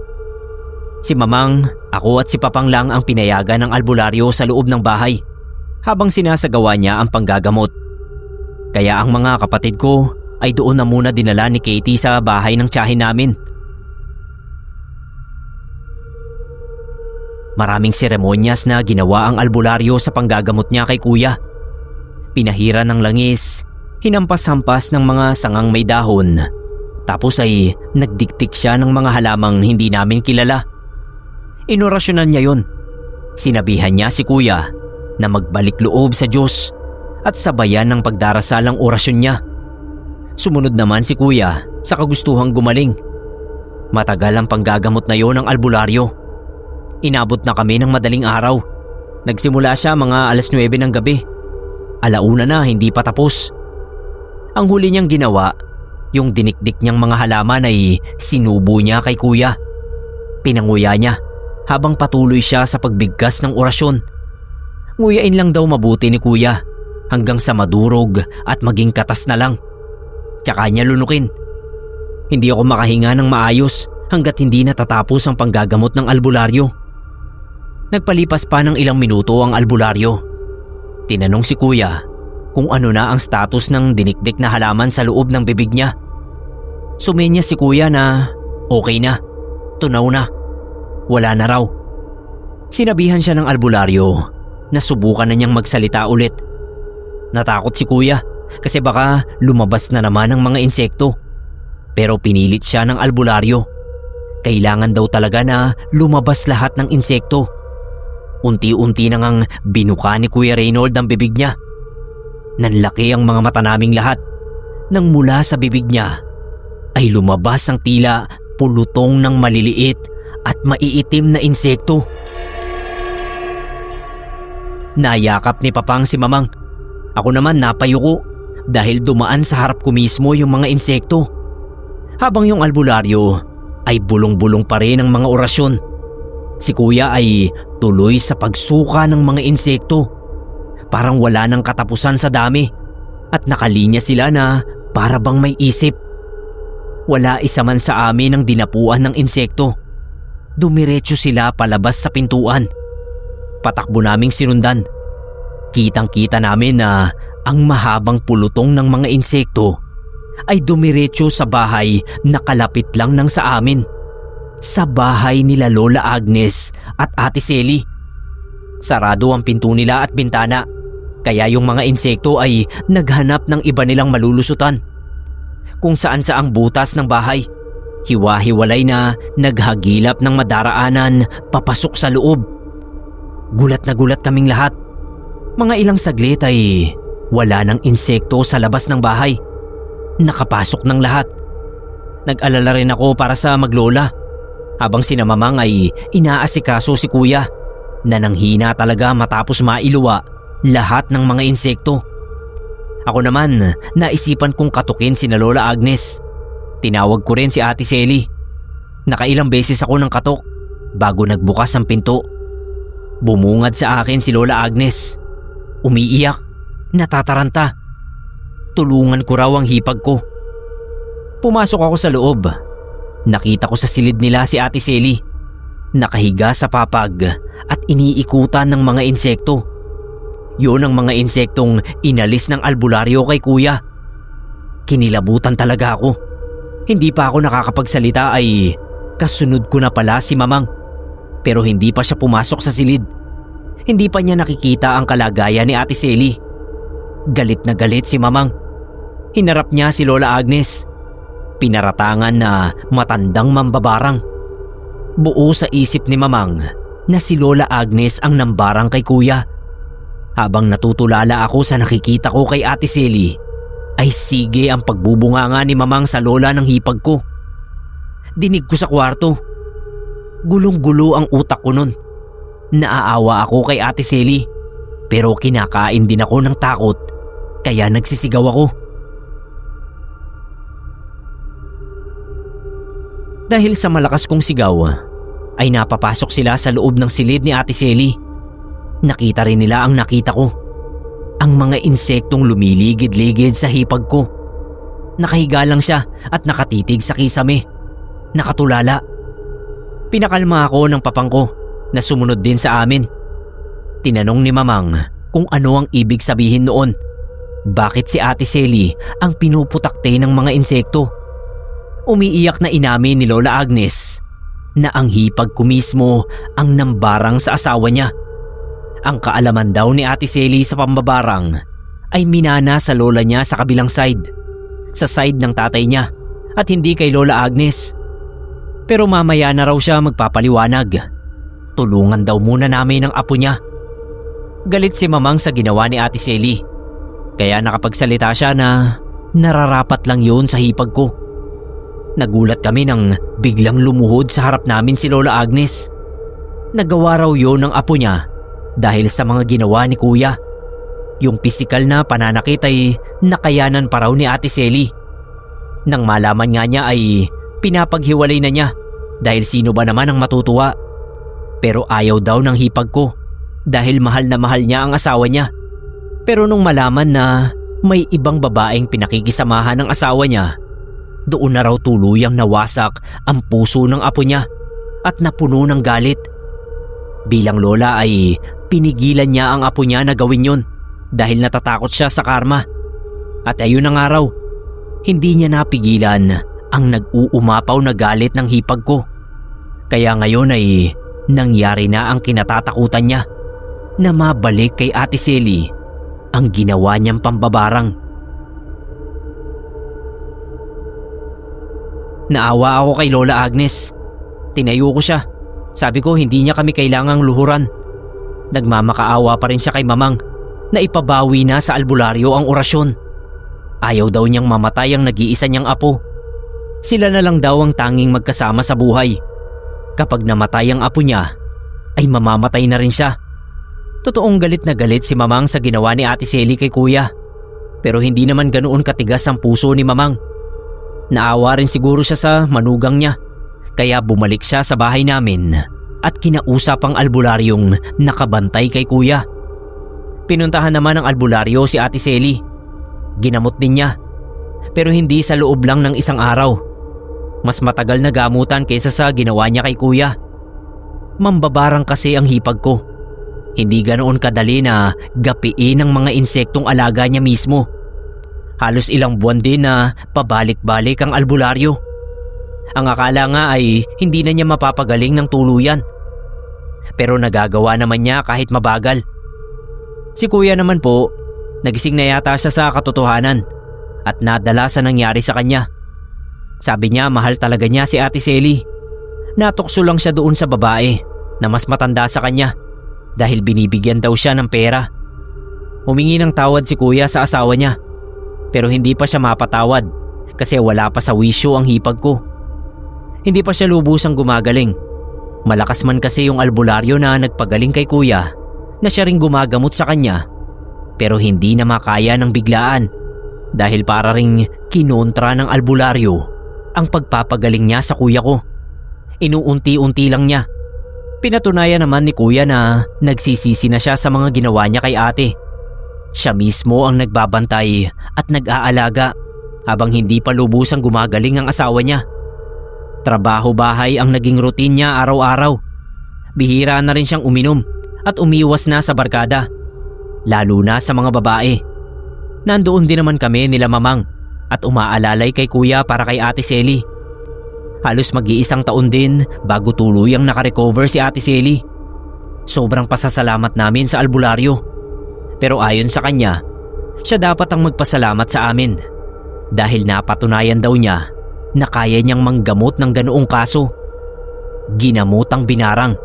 Si Mamang, ako at si Papang lang ang pinayagan ng albularyo sa loob ng bahay habang sinasagawa niya ang panggagamot. Kaya ang mga kapatid ko ay doon na muna dinala ni Katie sa bahay ng tiyahin namin. Maraming seremonyas na ginawa ang albularyo sa panggagamot niya kay Kuya. Pinahira ng langis, hinampas-hampas ng mga sangang may dahon. Tapos ay nagdiktik siya ng mga halamang hindi namin kilala. Inorasyonan niya yon. Sinabihan niya si Kuya na magbalik loob sa Diyos at sabayan ng pagdarasal ang orasyon niya. Sumunod naman si Kuya sa kagustuhang gumaling. Matagal ang panggagamot na yon ng albularyo. Inabot na kami ng madaling araw. Nagsimula siya mga 9:00 ng gabi. 1:00 na hindi pa tapos. Ang huli niyang ginawa, yung dinikdik niyang mga halaman ay sinubo niya kay Kuya. Pinanguya niya habang patuloy siya sa pagbigkas ng orasyon. Nguyain lang daw mabuti ni Kuya hanggang sa madurog at maging katas na lang. Tsaka niya lunukin. Hindi ako makahinga ng maayos hanggat hindi natatapos ang panggagamot ng albularyo. Nagpalipas pa ng ilang minuto ang albularyo. Tinanong si Kuya kung ano na ang status ng dinikdik na halaman sa loob ng bibig niya. Sumenya si Kuya na okay na, tunaw na, wala na raw. Sinabihan siya ng albularyo na subukan na niyang magsalita ulit. Natakot si Kuya kasi baka lumabas na naman ang mga insekto. Pero pinilit siya ng albularyo. Kailangan daw talaga na lumabas lahat ng insekto. Unti-unti na ngang binuka ni Kuya Reynold ang bibig niya. Nanlaki ang mga mata naming lahat nang mula sa bibig niya ay lumabas ang tila pulutong ng maliliit at maiitim na insekto. Nayakap ni Papang si Mamang. Ako naman napayuko dahil dumaan sa harap ko mismo yung mga insekto. Habang yung albularyo ay bulong-bulong pa rin ang mga orasyon. Si Kuya ay tuloy sa pagsuka ng mga insekto. Parang wala nang katapusan sa dami at nakalinya sila na para bang may isip. Wala isa man sa amin ang dinapuan ng insekto. Dumiretso sila palabas sa pintuan. Patakbo naming sinundan. Kitang-kita namin na ang mahabang pulutong ng mga insekto ay dumiretso sa bahay na kalapit lang ng sa amin. Sa bahay nila Lola Agnes at Ate Selly. Sarado ang pinto nila at bintana, kaya yung mga insekto ay naghanap ng iba nilang malulusutan. Kung saan saang butas ng bahay, hiwa-hiwalay na naghagilap ng madaraanan papasok sa loob. Gulat na gulat kaming lahat. Mga ilang saglit ay wala ng insekto sa labas ng bahay. Nakapasok ng lahat. Nag-alala rin ako para sa maglola. Habang si Mamang ay inaasikaso si Kuya na nanghina talaga matapos mailuwa lahat ng mga insekto. Ako naman, naisipan kong katukin si Lola Agnes. Tinawag ko rin si Ate Selly. Nakailang beses ako ng katok bago nagbukas ang pinto. Bumungad sa akin si Lola Agnes. Umiiyak, natataranta. Tulungan ko raw ang hipag ko. Pumasok ako sa loob. Nakita ko sa silid nila si Ate Selly. Nakahiga sa papag at iniikutan ng mga insekto. Yun ang mga insektong inalis ng albularyo kay Kuya. Kinilabutan talaga ako. Hindi pa ako nakakapagsalita ay kasunod ko na pala si Mamang. Pero hindi pa siya pumasok sa silid. Hindi pa niya nakikita ang kalagayan ni Ate Selly. Galit na galit si Mamang Hinarap niya si Lola Agnes. Pinaratangan na matandang mambabarang. Buo sa isip ni Mamang na si Lola Agnes ang nambarang kay Kuya. Habang natutulala ako sa nakikita ko kay Ate Selly, ay sige ang pagbubunganga ni Mamang sa lola ng hipag ko. Dinig ko sa kwarto. Gulong-gulo ang utak ko nun. Naaawa ako kay Ate Selly, pero kinakain din ako ng takot, kaya nagsisigaw ako. Dahil sa malakas kong sigaw, ay napapasok sila sa loob ng silid ni Ate Selly. Nakita rin nila ang nakita ko. Ang mga insektong lumiligid-ligid sa hipag ko. Nakahiga lang siya at nakatitig sa kisame. Nakatulala. Pinakalma ako ng papang ko na sumunod din sa amin. Tinanong ni Mamang kung ano ang ibig sabihin noon. Bakit si Ate Selly ang pinuputakte ng mga insekto? Umiiyak na inamin ni Lola Agnes na ang hipag ko mismo ang nambarang sa asawa niya. Ang kaalaman daw ni Ate Selly sa pambabarang ay minana sa lola niya sa kabilang side, sa side ng tatay niya at hindi kay Lola Agnes. Pero mamaya na raw siya magpapaliwanag. Tulungan daw muna namin ang apo niya. Galit si Mamang sa ginawa ni Ate Selly, kaya nakapagsalita siya na nararapat lang yun sa hipag ko. Nagulat kami nang biglang lumuhod sa harap namin si Lola Agnes. Nagawa raw yun ng apo niya dahil sa mga ginawa ni Kuya. Yung pisikal na pananakit ay nakayanan pa raw ni Ate Selly. Nang malaman nga niya ay pinapaghiwalay na niya dahil sino ba naman ang matutuwa. Pero ayaw daw ng hipag ko dahil mahal na mahal niya ang asawa niya. Pero nung malaman na may ibang babaeng pinakikisamahan ng asawa niya, doon na raw tuluyang nawasak ang puso ng apo niya at napuno ng galit. Bilang lola ay pinigilan niya ang apo niya na gawin yun dahil natatakot siya sa karma. At ayun na nga raw, hindi niya napigilan ang nag-uumapaw na galit ng hipag ko. Kaya ngayon ay nangyari na ang kinatatakutan niya, na mabalik kay Ate Selly ang ginawa niyang pambabarang. Naawa ako kay Lola Agnes. Tinayo ko siya. Sabi ko hindi niya kami kailangang luhuran. Nagmamakaawa pa rin siya kay Mamang na ipabawi na sa albularyo ang orasyon. Ayaw daw niyang mamatay ang nag-iisa niyang apo. Sila na lang daw ang tanging magkasama sa buhay. Kapag namatay ang apo niya, ay mamamatay na rin siya. Totoong galit na galit si Mamang sa ginawa ni Ate Selly kay Kuya. Pero hindi naman ganoon katigas ang puso ni Mamang. Naawa rin siguro siya sa manugang niya. Kaya bumalik siya sa bahay namin at kinausap ang albularyong nakabantay kay Kuya. Pinuntahan naman ng albularyo si Ate Selly. Ginamot din niya. Pero hindi sa loob lang ng isang araw. Mas matagal na gamutan kaysa sa ginawa niya kay Kuya. Mambabarang kasi ang hipag ko. Hindi ganoon kadali na gapiin ng mga insektong alaga niya mismo. Halos ilang buwan din na pabalik-balik ang albularyo. Ang akala nga ay hindi na niya mapapagaling ng tuluyan. Pero nagagawa naman niya kahit mabagal. Si Kuya naman po, nagising na yata siya sa katotohanan at nadala sa nangyari sa kanya. Sabi niya mahal talaga niya si Ate Selly. Natukso lang siya doon sa babae na mas matanda sa kanya dahil binibigyan daw siya ng pera. Humingi ng tawad si Kuya sa asawa niya pero hindi pa siya mapatawad kasi wala pa sa wisyo ang hipag ko. Hindi pa siya lubusang gumagaling. Malakas man kasi yung albularyo na nagpagaling kay Kuya na siya ring gumagamot sa kanya pero hindi na makaya ng biglaan dahil para ring kinontra ng albularyo ang pagpapagaling niya sa Kuya ko. Inuunti-unti lang niya. Pinatunayan naman ni Kuya na nagsisisi na siya sa mga ginawa niya kay ate. Siya mismo ang nagbabantay at nag-aalaga habang hindi pa lubusang gumagaling ang asawa niya. Trabaho-bahay ang naging routine niya araw-araw. Bihira na rin siyang uminom at umiwas na sa barkada, lalo na sa mga babae. Nandoon din naman kami nila Mamang at umaalalay kay Kuya para kay Ate Selly. Halos mag-iisang taon din bago tuluyang nakarecover si Ate Selly. Sobrang pasasalamat namin sa albularyo. Pero ayon sa kanya, siya dapat ang magpasalamat sa amin dahil napatunayan daw niya na kaya niyang manggamot ng ganoong kaso. Ginamot ang binarang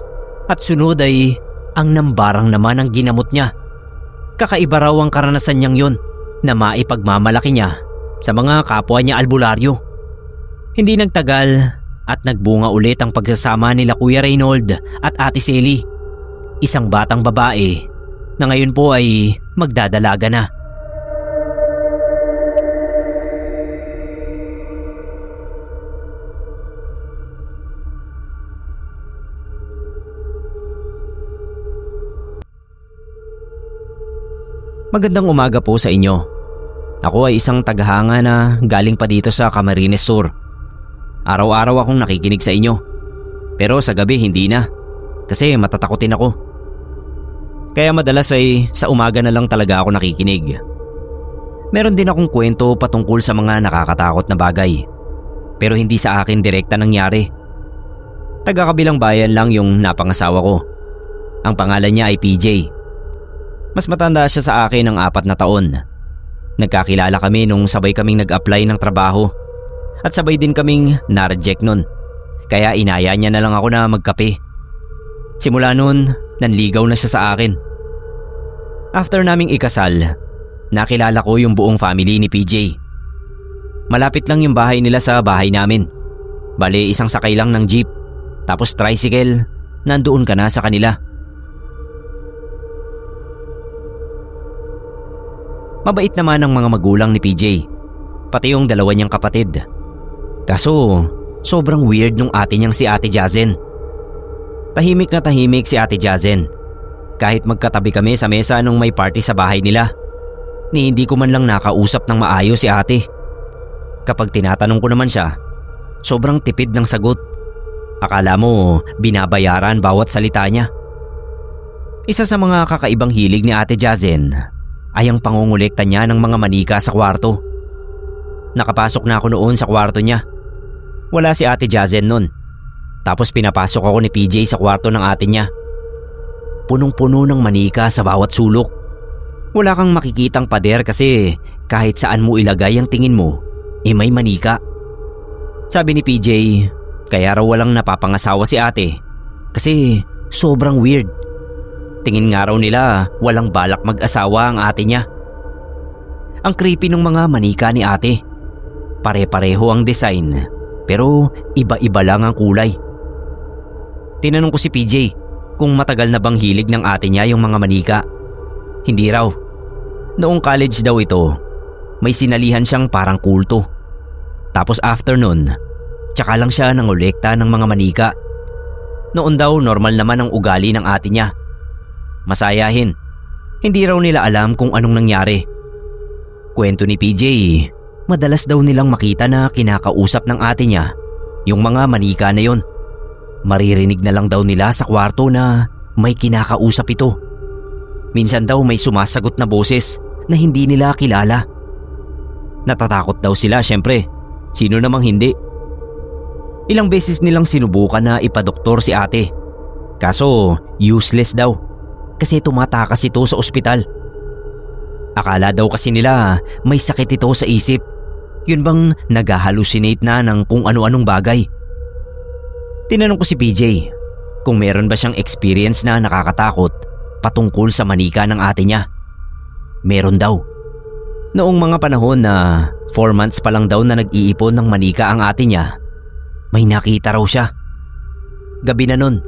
at sunod ay ang nambarang naman ang ginamot niya. Kakaiba raw ang karanasan niyang yun na maipagmamalaki niya sa mga kapwa niya albularyo. Hindi nagtagal at nagbunga ulit ang pagsasama nila Kuya Reynold at Ate Selly, isang batang babae na ngayon po ay magdadalaga na. Magandang umaga po sa inyo. Ako ay isang tagahanga na galing pa dito sa Camarines Sur. Araw-araw akong nakikinig sa inyo. Pero sa gabi hindi na, kasi matatakotin ako. Kaya madalas ay sa umaga na lang talaga ako nakikinig. Meron din akong kwento patungkol sa mga nakakatakot na bagay. Pero hindi sa akin direkta nangyari. Taga-kabilang bayan lang yung napangasawa ko. Ang pangalan niya ay PJ. Mas matanda siya sa akin ng 4 na taon. Nagkakilala kami nung sabay kaming nag-apply ng trabaho at sabay din kaming na-reject nun. Kaya inaya niya na lang ako na magkape. Simula nun, nanligaw na siya sa akin. After naming ikasal, nakilala ko yung buong family ni PJ. Malapit lang yung bahay nila sa bahay namin. Bale, isang sakay lang ng jeep, tapos tricycle, nandoon ka na sa kanila. Mabait naman ang mga magulang ni PJ, pati yung dalawa niyang kapatid. Kaso, sobrang weird nung ate niyang si Ate Jazen. Tahimik na tahimik si Ate Jazen. Kahit magkatabi kami sa mesa nung may party sa bahay nila, ni hindi ko man lang nakausap ng maayos si ate. Kapag tinatanong ko naman siya, sobrang tipid ng sagot. Akala mo binabayaran bawat salita niya. Isa sa mga kakaibang hilig ni Ate Jazen ay ang pangungulekta niya ng mga manika sa kwarto. Nakapasok na ako noon sa kwarto niya. Wala si Ate Jazen nun. Tapos pinapasok ako ni PJ sa kwarto ng ate niya. Punong-puno ng manika sa bawat sulok. Wala kang makikitang pader kasi kahit saan mo ilagay ang tingin mo, may manika. Sabi ni PJ, kaya raw walang napapangasawa si ate kasi sobrang weird. Tingin nga raw nila walang balak mag-asawa ang ate niya. Ang creepy ng mga manika ni ate. Pare-pareho ang design pero iba-iba lang ang kulay. Tinanong ko si PJ kung matagal na bang hilig ng ate niya yung mga manika. Hindi raw. Noong college daw ito, may sinalihan siyang parang kulto. Tapos after nun, tsaka lang siya nangolekta ng mga manika. Noon daw normal naman ang ugali ng ate niya. Masayahin. Hindi raw nila alam kung anong nangyari. Kwento ni PJ, madalas daw nilang makita na kinakausap ng ate niya yung mga manika na yon. Maririnig na lang daw nila sa kwarto na may kinakausap ito. Minsan daw may sumasagot na boses na hindi nila kilala. Natatakot daw sila, syempre. Sino namang hindi? Ilang beses nilang sinubukan na ipadoktor si ate. Kaso useless daw kasi tumatakas ito sa ospital. Akala daw kasi nila may sakit ito sa isip. Yun bang nag-hallucinate na ng kung ano-anong bagay. Tinanong ko si PJ kung meron ba siyang experience na nakakatakot patungkol sa manika ng ate niya. Meron daw. Noong mga panahon na 4 months pa lang daw na nag-iipon ng manika ang ate niya, may nakita raw siya. Gabi na nun.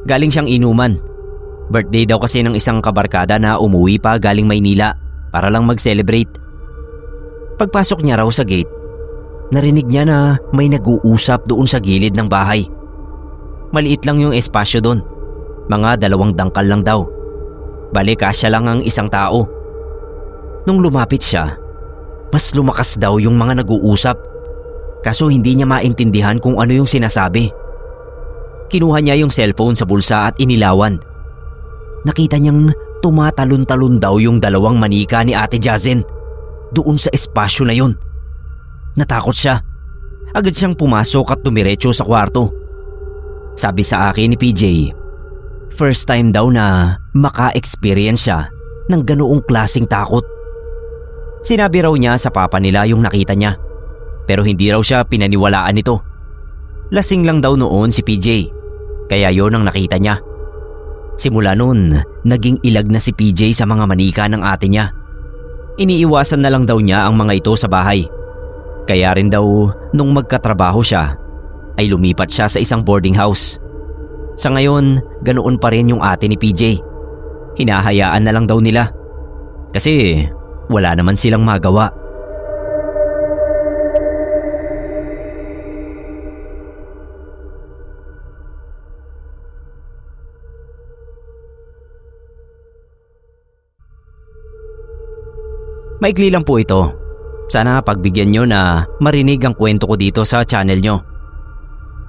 Galing siyang inuman. Birthday daw kasi ng isang kabarkada na umuwi pa galing Maynila para lang mag-celebrate. Pagpasok niya raw sa gate, narinig niya na may nag-uusap doon sa gilid ng bahay. Maliit lang yung espasyo doon. Mga 2 dangkal lang daw. Bale, kasya lang ang isang tao. Nung lumapit siya, mas lumakas daw yung mga nag-uusap. Kaso hindi niya maintindihan kung ano yung sinasabi. Kinuha niya yung cellphone sa bulsa at inilawan. Nakita niyang tumatalon-talon daw yung 2 manika ni Ate Jazen doon sa espasyo na yon. Natakot siya. Agad siyang pumasok at dumiretso sa kwarto. Sabi sa akin ni PJ, first time daw na maka-experience siya ng ganoong klaseng takot. Sinabi raw niya sa papa nila yung nakita niya, pero hindi raw siya pinaniwalaan nito. Lasing lang daw noon si PJ, kaya yon ang nakita niya. Simula noon, naging ilag na si PJ sa mga manika ng ate niya. Iniiwasan na lang daw niya ang mga ito sa bahay. Kaya rin daw nung magkatrabaho siya, ay lumipat siya sa isang boarding house. Sa ngayon, ganoon pa rin yung ate ni PJ. Hinahayaan na lang daw nila. Kasi wala naman silang magawa. Maikli lang po ito. Sana pagbigyan nyo na marinig ang kwento ko dito sa channel nyo.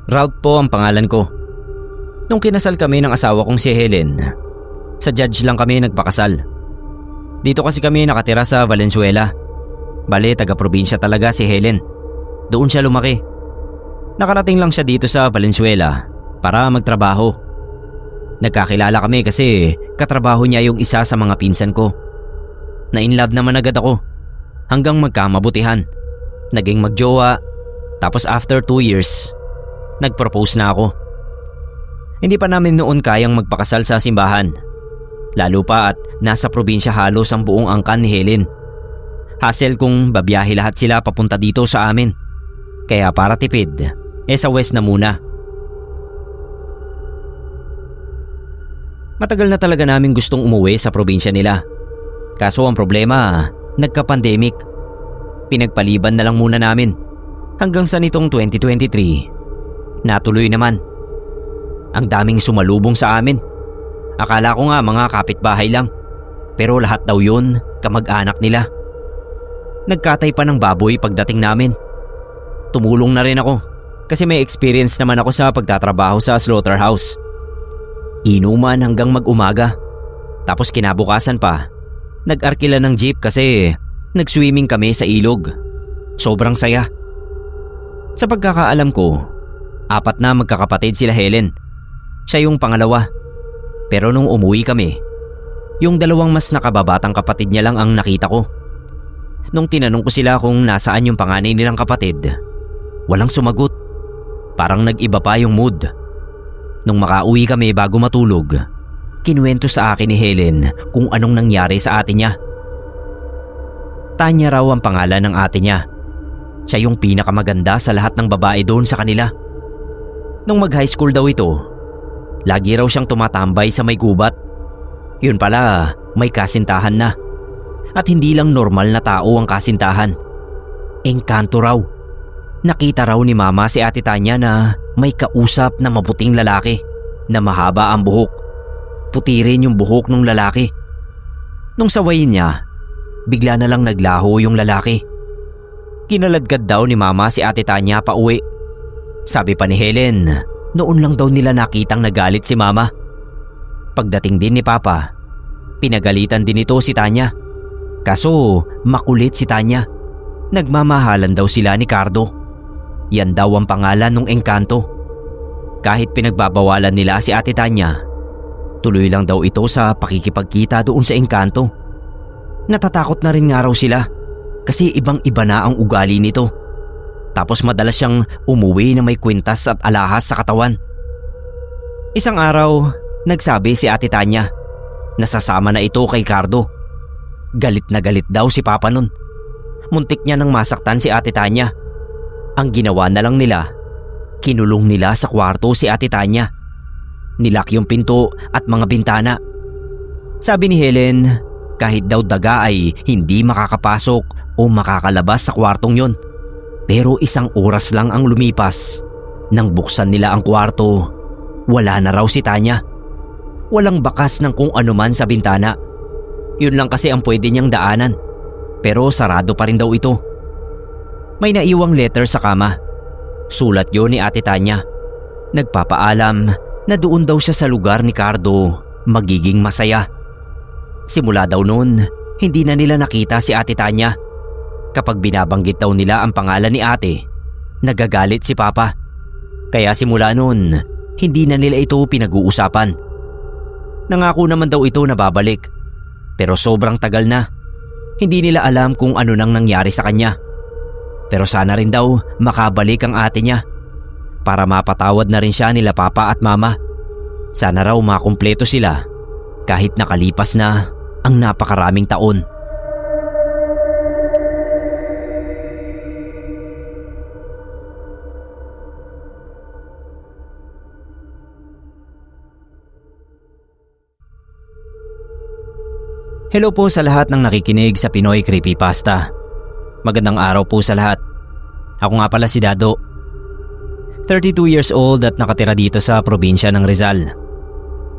Ralph po ang pangalan ko. Nung kinasal kami ng asawa kong si Helen, sa judge lang kami nagpakasal. Dito kasi kami nakatira sa Valenzuela. Bale, taga-probinsya talaga si Helen. Doon siya lumaki. Nakarating lang siya dito sa Valenzuela para magtrabaho. Nagkakilala kami kasi katrabaho niya yung isa sa mga pinsan ko. Na-inlove naman agad ako hanggang magkamabutihan. Naging magjowa, tapos after 2 years, nag-propose na ako. Hindi pa namin noon kayang magpakasal sa simbahan. Lalo pa at nasa probinsya halos ang buong angkan ni Helen. Hassle kung babiyahe lahat sila papunta dito sa amin. Kaya para tipid, sa west na muna. Matagal na talaga namin gustong umuwi sa probinsya nila. Kaso ang problema, nagka-pandemic. Pinagpaliban na lang muna namin. Hanggang sa nitong 2023, natuloy naman. Ang daming sumalubong sa amin. Akala ko nga mga kapitbahay lang. Pero lahat daw yun, kamag-anak nila. Nagkatay pa ng baboy pagdating namin. Tumulong na rin ako kasi may experience naman ako sa pagtatrabaho sa slaughterhouse. Inuman hanggang mag-umaga. Tapos kinabukasan pa, nag-arkila ng jeep kasi nag-swimming kami sa ilog. Sobrang saya. Sa pagkakaalam ko, 4 na magkakapatid sila Helen. Siya yung pangalawa. Pero nung umuwi kami, yung 2 mas nakababatang kapatid niya lang ang nakita ko. Nung tinanong ko sila kung nasaan yung panganay nilang kapatid, walang sumagot. Parang nag-iba pa yung mood. Nung makauwi kami bago matulog, kinuwento sa akin ni Helen kung anong nangyari sa ate niya. Tanya raw ang pangalan ng ate niya. Siya yung pinakamaganda sa lahat ng babae doon sa kanila. Nung mag-high school daw ito, lagi raw siyang tumatambay sa may gubat. Yun pala, may kasintahan na. At hindi lang normal na tao ang kasintahan. Engkanto raw. Nakita raw ni mama si ate Tanya na may kausap na maputing lalaki na mahaba ang buhok. Puti rin yung buhok ng lalaki. Nung sawayin niya, bigla na lang naglaho yung lalaki. Kinaladkad daw ni mama si ate Tanya pa uwi. Sabi pa ni Helen, noon lang daw nila nakitang nagalit si mama. Pagdating din ni papa, pinagalitan din ito si Tanya. Kaso makulit si Tanya. Nagmamahalan daw sila ni Cardo. Yan daw ang pangalan ng engkanto. Kahit pinagbabawalan nila si ate Tanya, tuloy lang daw ito sa pakikipagkita doon sa engkanto. Natatakot na rin nga raw sila kasi ibang-iba na ang ugali nito. Tapos madalas siyang umuwi na may kwintas at alahas sa katawan. Isang araw, nagsabi si ate Tanya, nasasama na ito kay Cardo. Galit na galit daw si papa nun. Muntik niya nang masaktan si ate Tanya. Ang ginawa na lang nila, kinulong nila sa kwarto si ate Tanya. Nilak yung pinto at mga bintana. Sabi ni Helen, kahit daw daga ay hindi makakapasok o makakalabas sa kwartong yon. Pero 1 oras lang ang lumipas. Nang buksan nila ang kwarto, wala na raw si Tanya. Walang bakas ng kung ano man sa bintana. Yun lang kasi ang pwede niyang daanan. Pero sarado pa rin daw ito. May naiwang letter sa kama. Sulat yun ni ate Tanya. Nagpapaalam na doon daw siya sa lugar ni Cardo magiging masaya. Simula daw noon, hindi na nila nakita si ate Tanya. Kapag binabanggit daw nila ang pangalan ni ate, nagagalit si papa. Kaya simula noon, hindi na nila ito pinag-uusapan. Nangako naman daw ito na babalik. Pero sobrang tagal na. Hindi nila alam kung ano nang nangyari sa kanya. Pero sana rin daw makabalik ang ate niya para mapatawad na rin siya nila papa at mama. Sana raw makumpleto sila kahit nakalipas na ang napakaraming taon. Hello po sa lahat ng nakikinig sa Pinoy Creepypasta. Magandang araw po sa lahat. Ako nga pala si Dado. 32 years old at nakatira dito sa probinsya ng Rizal.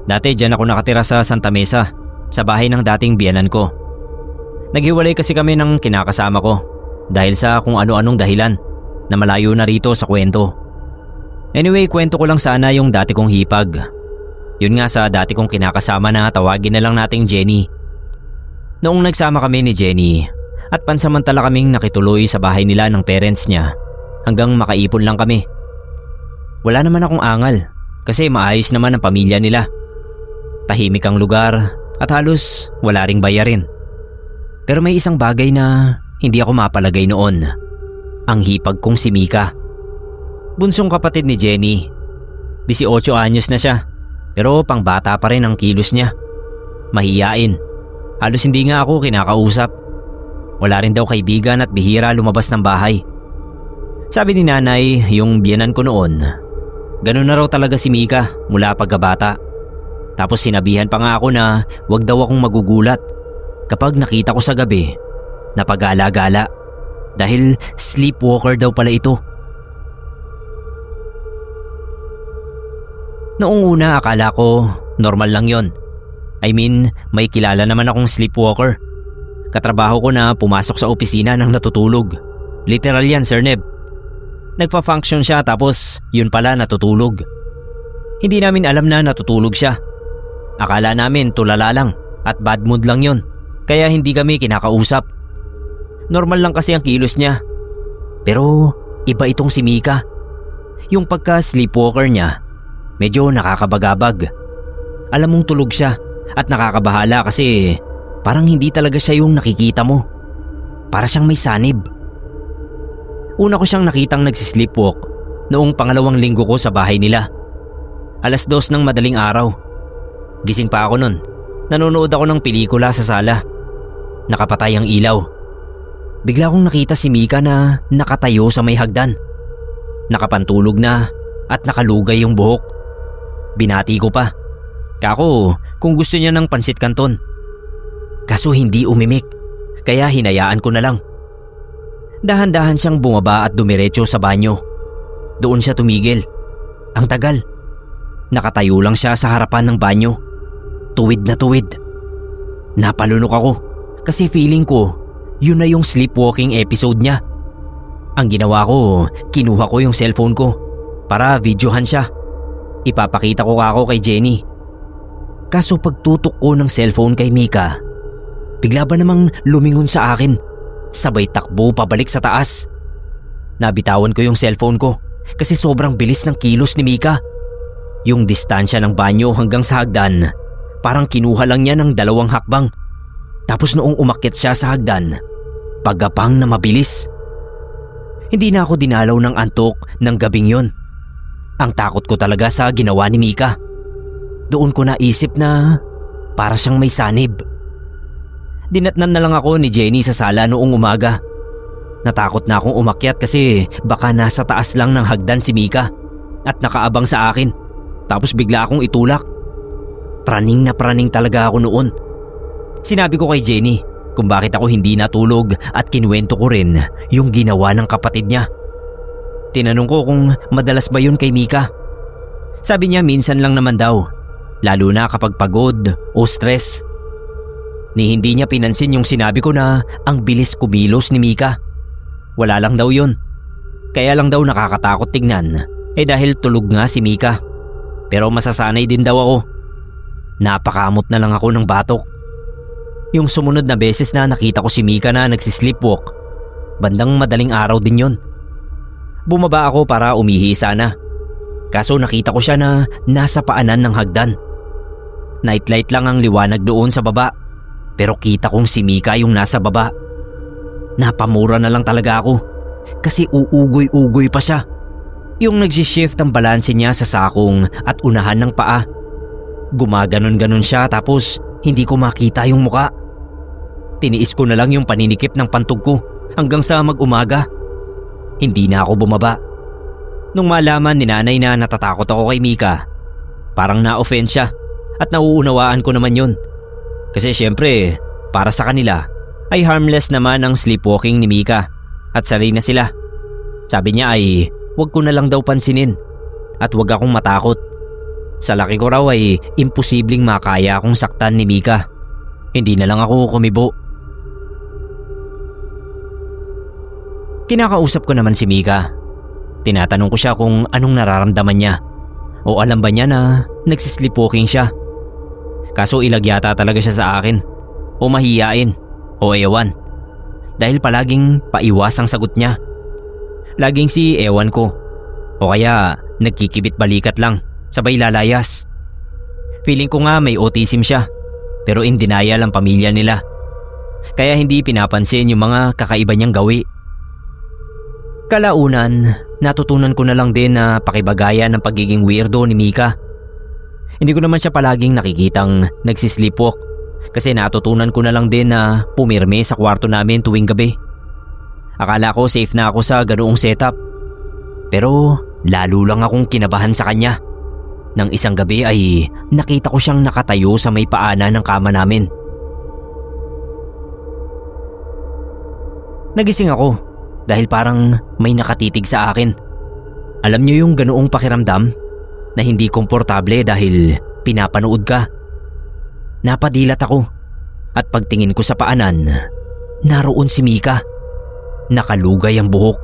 Dati dyan ako nakatira sa Santa Mesa, sa bahay ng dating biyenan ko. Naghiwalay kasi kami ng kinakasama ko dahil sa kung ano-anong dahilan na malayo na rito sa kwento. Anyway, kwento ko lang sana yung dati kong hipag. Yun nga sa dati kong kinakasama na tawagin na lang nating Jenny. Noong nagsama kami ni Jenny at pansamantala kaming nakituloy sa bahay nila ng parents niya hanggang makaipon lang kami. Wala naman akong angal kasi maayos naman ang pamilya nila. Tahimik ang lugar at halos wala ring bayarin. Pero may isang bagay na hindi ako mapalagay noon. Ang hipag kong si Mika. Bunsong kapatid ni Jenny. 18 anyos na siya pero pang bata pa rin ang kilos niya. Mahiyain. Halos hindi nga ako kinakausap. Wala rin daw kaibigan at bihira lumabas ng bahay. Sabi ni nanay, yung biyenan ko noon, ganun na raw talaga si Mika mula pagkabata. Tapos sinabihan pa nga ako na wag daw akong magugulat kapag nakita ko sa gabi na pag-gala-gala dahil sleepwalker daw pala ito. Noong una akala ko normal lang yon. I mean, may kilala naman akong sleepwalker. Katrabaho ko na pumasok sa opisina ng natutulog. Literal yan, Sir Neb. Nagpa-function siya tapos yun pala natutulog. Hindi namin alam na natutulog siya. Akala namin tulala lang at bad mood lang yon. Kaya hindi kami kinakausap. Normal lang kasi ang kilos niya. Pero iba itong si Mika. Yung pagka-sleepwalker niya, medyo nakakabagabag. Alam mong tulog siya. At nakakabahala kasi parang hindi talaga siya yung nakikita mo. Para siyang may sanib. Una ko siyang nakitang nagsisleepwalk noong pangalawang linggo ko sa bahay nila. 2:00 ng madaling araw. Gising pa ako nun. Nanonood ako ng pelikula sa sala. Nakapatay ang ilaw. Bigla kong nakita si Mika na nakatayo sa may hagdan. Nakapantulog na at nakalugay yung buhok. Binati ko pa. Kako kung gusto niya ng pansit kanton. Kaso hindi umimik, kaya hinayaan ko na lang. Dahan-dahan siyang bumaba at dumiretso sa banyo. Doon siya tumigil. Ang tagal. Nakatayo lang siya sa harapan ng banyo. Tuwid na tuwid. Napalunok ako kasi feeling ko yun na yung sleepwalking episode niya. Ang ginawa ko, kinuha ko yung cellphone ko para videohan siya. Ipapakita ko kako kay Jenny. Kaso pagtutok ko ng cellphone kay Mika, bigla ba namang lumingon sa akin, sabay takbo pabalik sa taas. Nabitawan ko yung cellphone ko kasi sobrang bilis ng kilos ni Mika. Yung distansya ng banyo hanggang sa hagdan, parang kinuha lang niya ng 2 hakbang. Tapos noong umakyat siya sa hagdan, pagapang na mabilis. Hindi na ako dinalaw ng antok ng gabing yon. Ang takot ko talaga sa ginawa ni Mika. Doon ko naisip na para siyang may sanib. Dinatnan na lang ako ni Jenny sa sala noong umaga. Natakot na akong umakyat kasi baka nasa taas lang ng hagdan si Mika at nakaabang sa akin. Tapos bigla akong itulak. Praning na praning talaga ako noon. Sinabi ko kay Jenny kung bakit ako hindi natulog at kinuwento ko rin yung ginawa ng kapatid niya. Tinanong ko kung madalas ba yun kay Mika. Sabi niya minsan lang naman daw. Lalo na kapag pagod o stress. Ni hindi niya pinansin yung sinabi ko na ang bilis kumilos ni Mika. Wala lang daw yun. Kaya lang daw nakakatakot tignan dahil tulog nga si Mika. Pero masasanay din daw ako. Napakamot na lang ako ng batok. Yung sumunod na beses na nakita ko si Mika na nagsisleepwalk, bandang madaling araw din yun. Bumaba ako para umihi sana. Kaso nakita ko siya na nasa paanan ng hagdan. Nightlight lang ang liwanag doon sa baba. Pero kita kong si Mika yung nasa baba. Napamura na lang talaga ako kasi uugoy-ugoy pa siya. Yung nagsishift ang balanse niya sa sakong at unahan ng paa. Gumaganon-ganon siya tapos hindi ko makita yung muka. Tiniis ko na lang yung paninikip ng pantog ko hanggang sa mag-umaga. Hindi na ako bumaba. Nung malaman ni nanay na natatakot ako kay Mika, parang na-offend siya at nauunawaan ko naman yun. Kasi syempre, para sa kanila ay harmless naman ang sleepwalking ni Mika at sanay na sila. Sabi niya ay wag ko na lang daw pansinin at wag akong matakot. Sa laki ko raw ay imposibleng makaya akong saktan ni Mika. Hindi na lang ako kumibo. Kinakausap ko naman si Mika. Tinatanong ko siya kung anong nararamdaman niya o alam ba niya na nagsisleepwalking siya. Kaso ilag yata talaga siya sa akin o mahiyain o ewan dahil palaging paiwas ang sagot niya. Laging si ewan ko o kaya nagkikibit balikat lang sabay lalayas. Feeling ko nga may autism siya pero in denial ang pamilya nila kaya hindi pinapansin yung mga kakaiba niyang gawi. Kalaunan, natutunan ko na lang din na pakibagayan ng pagiging weirdo ni Mika. Hindi ko naman siya palaging nakikitang nagsisleepwalk kasi natutunan ko na lang din na pumirme sa kwarto namin tuwing gabi. Akala ko safe na ako sa ganoong setup. Pero lalo lang akong kinabahan sa kanya. Nang isang gabi ay nakita ko siyang nakatayo sa may paanan ng kama namin. Nagising ako dahil parang may nakatitig sa akin. Alam niyo yung ganoong pakiramdam na hindi komportable dahil pinapanood ka. Napadilat ako at pagtingin ko sa paanan, naroon si Mika. Nakalugay ang buhok,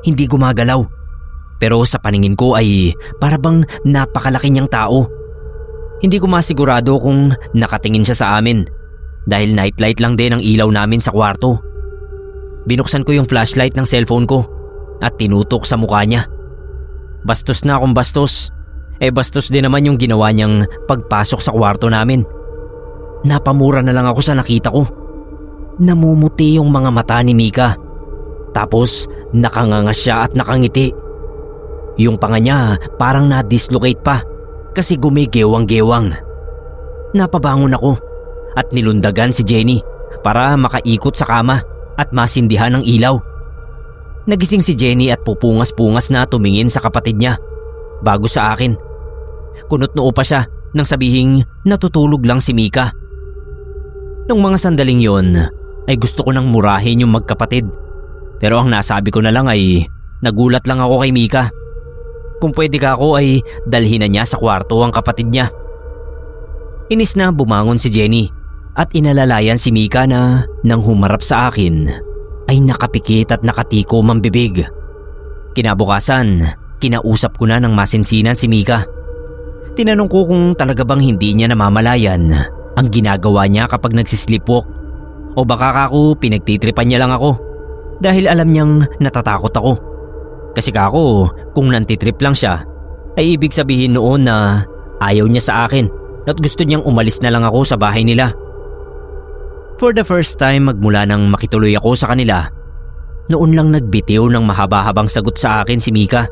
hindi gumagalaw. Pero sa paningin ko ay para bang napakalaki niyang tao. Hindi ko masigurado kung nakatingin siya sa amin dahil nightlight lang din ang ilaw namin sa kwarto. Binuksan ko yung flashlight ng cellphone ko at tinutok sa mukha niya. Bastos na akong bastos. Bastos din naman yung ginawa niyang pagpasok sa kwarto namin. Napamura na lang ako sa nakita ko. Namumuti yung mga mata ni Mika. Tapos nakangangas siya at nakangiti. Yung panga niya parang na-dislocate pa kasi gumigewang-gewang. Napabangon ako at nilundagan si Jenny para makaikot sa kama at masindihan ng ilaw. Nagising si Jenny at pupungas-pungas na tumingin sa kapatid niya bago sa akin. Kunot noo pa siya nang sabihing natutulog lang si Mika. Nung mga sandaling yon ay gusto ko nang murahin yung magkapatid. Pero ang nasabi ko na lang ay nagulat lang ako kay Mika. Kung pwede ka ako ay dalhin na niya sa kwarto ang kapatid niya. Inis na bumangon si Jenny at inalalayan si Mika na nang humarap sa akin ay nakapikit at nakatiko ang bibig. Kinabukasan, kinausap ko na ng masinsinan si Mika. Tinanong ko kung talaga bang hindi niya namamalayan ang ginagawa niya kapag nagsisleepwalk o baka ako pinagtitripan niya lang ako dahil alam niyang natatakot ako. Kasi kako, kung nantitrip lang siya ay ibig sabihin noon na ayaw niya sa akin at gusto niyang umalis na lang ako sa bahay nila. For the first time magmula nang makituloy ako sa kanila, noon lang nagbitiw ng mahaba-habang sagot sa akin si Mika.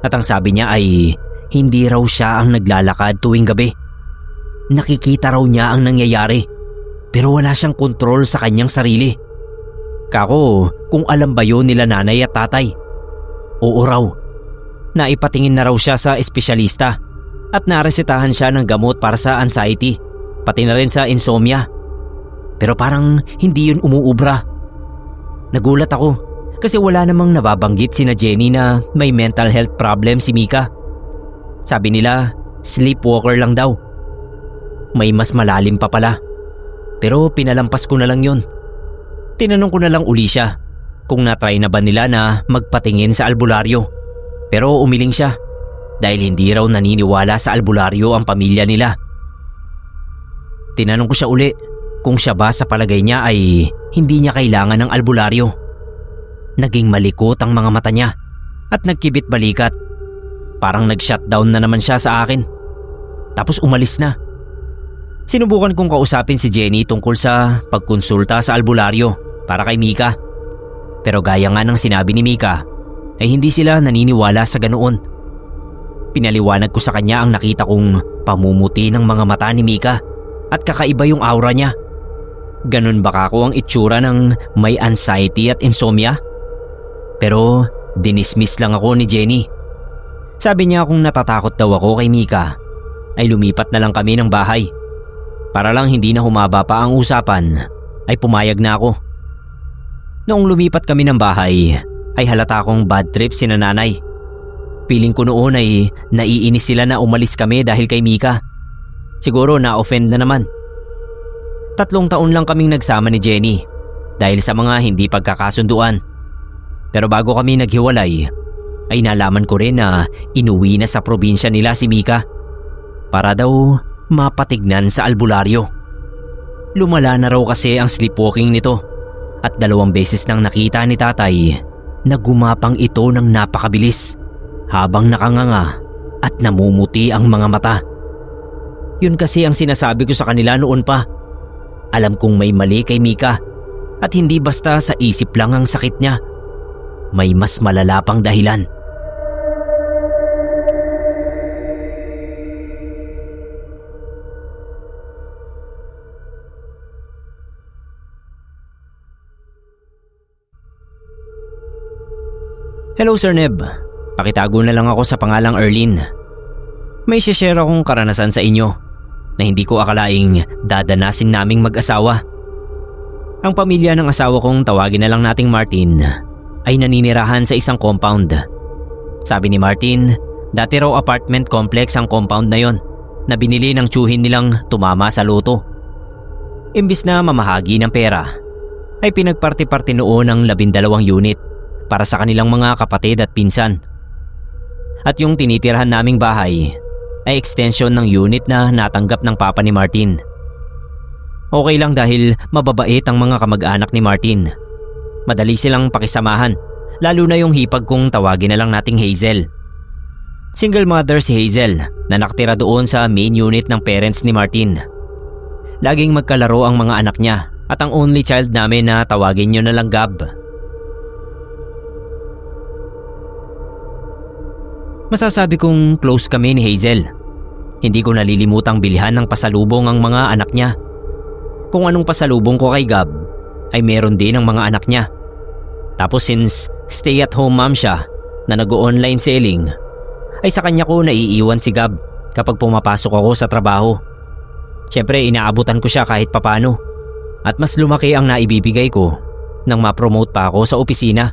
At ang sabi niya ay hindi raw siya ang naglalakad tuwing gabi. Nakikita raw niya ang nangyayari pero wala siyang kontrol sa kanyang sarili. Kako, kung alam ba yun nila nanay at tatay? Oo raw. Naipatingin na raw siya sa espesyalista at naresetahan siya ng gamot para sa anxiety, pati na rin sa insomnia. Pero parang hindi yun umuubra. Nagulat ako kasi wala namang nababanggit sina Jenny na may mental health problem si Mika. Sabi nila, sleepwalker lang daw. May mas malalim pa pala. Pero pinalampas ko na lang yun. Tinanong ko na lang uli siya kung natry na ba nila na magpatingin sa albularyo. Pero umiling siya dahil hindi raw naniniwala sa albularyo ang pamilya nila. Tinanong ko siya uli kung siya ba sa palagay niya ay hindi niya kailangan ng albularyo. Naging malikot ang mga mata niya at nagkibit balikat. Parang nag-shutdown na naman siya sa akin. Tapos umalis na. Sinubukan kong kausapin si Jenny tungkol sa pagkonsulta sa albularyo para kay Mika. Pero gaya nga ng sinabi ni Mika, ay hindi sila naniniwala sa ganoon. Pinaliwanag ko sa kanya ang nakita kong pamumuti ng mga mata ni Mika at kakaiba yung aura niya. Ganun baka ako ang itsura ng may anxiety at insomnia? Pero dinismiss lang ako ni Jenny. Sabi niya kung natatakot daw ako kay Mika, ay lumipat na lang kami ng bahay. Para lang hindi na humaba pa ang usapan, ay pumayag na ako. Noong lumipat kami ng bahay, ay halata akong bad trip si nanay. Feeling ko noon ay naiinis sila na umalis kami dahil kay Mika. Siguro na-offend na naman. 3 taon lang kaming nagsama ni Jenny dahil sa mga hindi pagkakasunduan. Pero bago kami naghiwalay, ay nalaman ko rin na inuwi na sa probinsya nila si Mika para daw mapatignan sa albularyo. Lumala na raw kasi ang sleepwalking nito at 2 beses nang nakita ni tatay na gumapang ito ng napakabilis habang nakanganga at namumuti ang mga mata. Yun kasi ang sinasabi ko sa kanila noon pa. Alam kong may mali kay Mika at hindi basta sa isip lang ang sakit niya. May mas malala pang dahilan. Hello Sir Neb, pakitago na lang ako sa pangalang Erlyn. May share akong karanasan sa inyo na hindi ko akalaing dadanasin naming mag-asawa. Ang pamilya ng asawa kong tawagin na lang nating Martin ay naninirahan sa isang compound. Sabi ni Martin, dati raw apartment complex ang compound na yon na binili ng tiyuhin nilang tumama sa loto. Imbis na mamahagi ng pera, ay pinagparti-parti noon ng 12 unit para sa kanilang mga kapatid at pinsan. At yung tinitirahan naming bahay ay extension ng unit na natanggap ng papa ni Martin. Okay lang dahil mababait ang mga kamag-anak ni Martin. Madali silang pakisamahan, lalo na yung hipag kong tawagin na lang nating Hazel. Single mother si Hazel na nakatira doon sa main unit ng parents ni Martin. Laging magkalaro ang mga anak niya at ang only child namin na tawagin nyo na lang Gab. Masasabi kong close kami ni Hazel. Hindi ko nalilimutang bilhan ng pasalubong ang mga anak niya. Kung anong pasalubong ko kay Gab, ay meron din ang mga anak niya. Tapos since stay-at-home mom siya na nag-online selling, ay sa kanya ko naiiwan si Gab kapag pumapasok ako sa trabaho. Siyempre inaabutan ko siya kahit papano at mas lumaki ang naibibigay ko nang ma-promote pa ako sa opisina.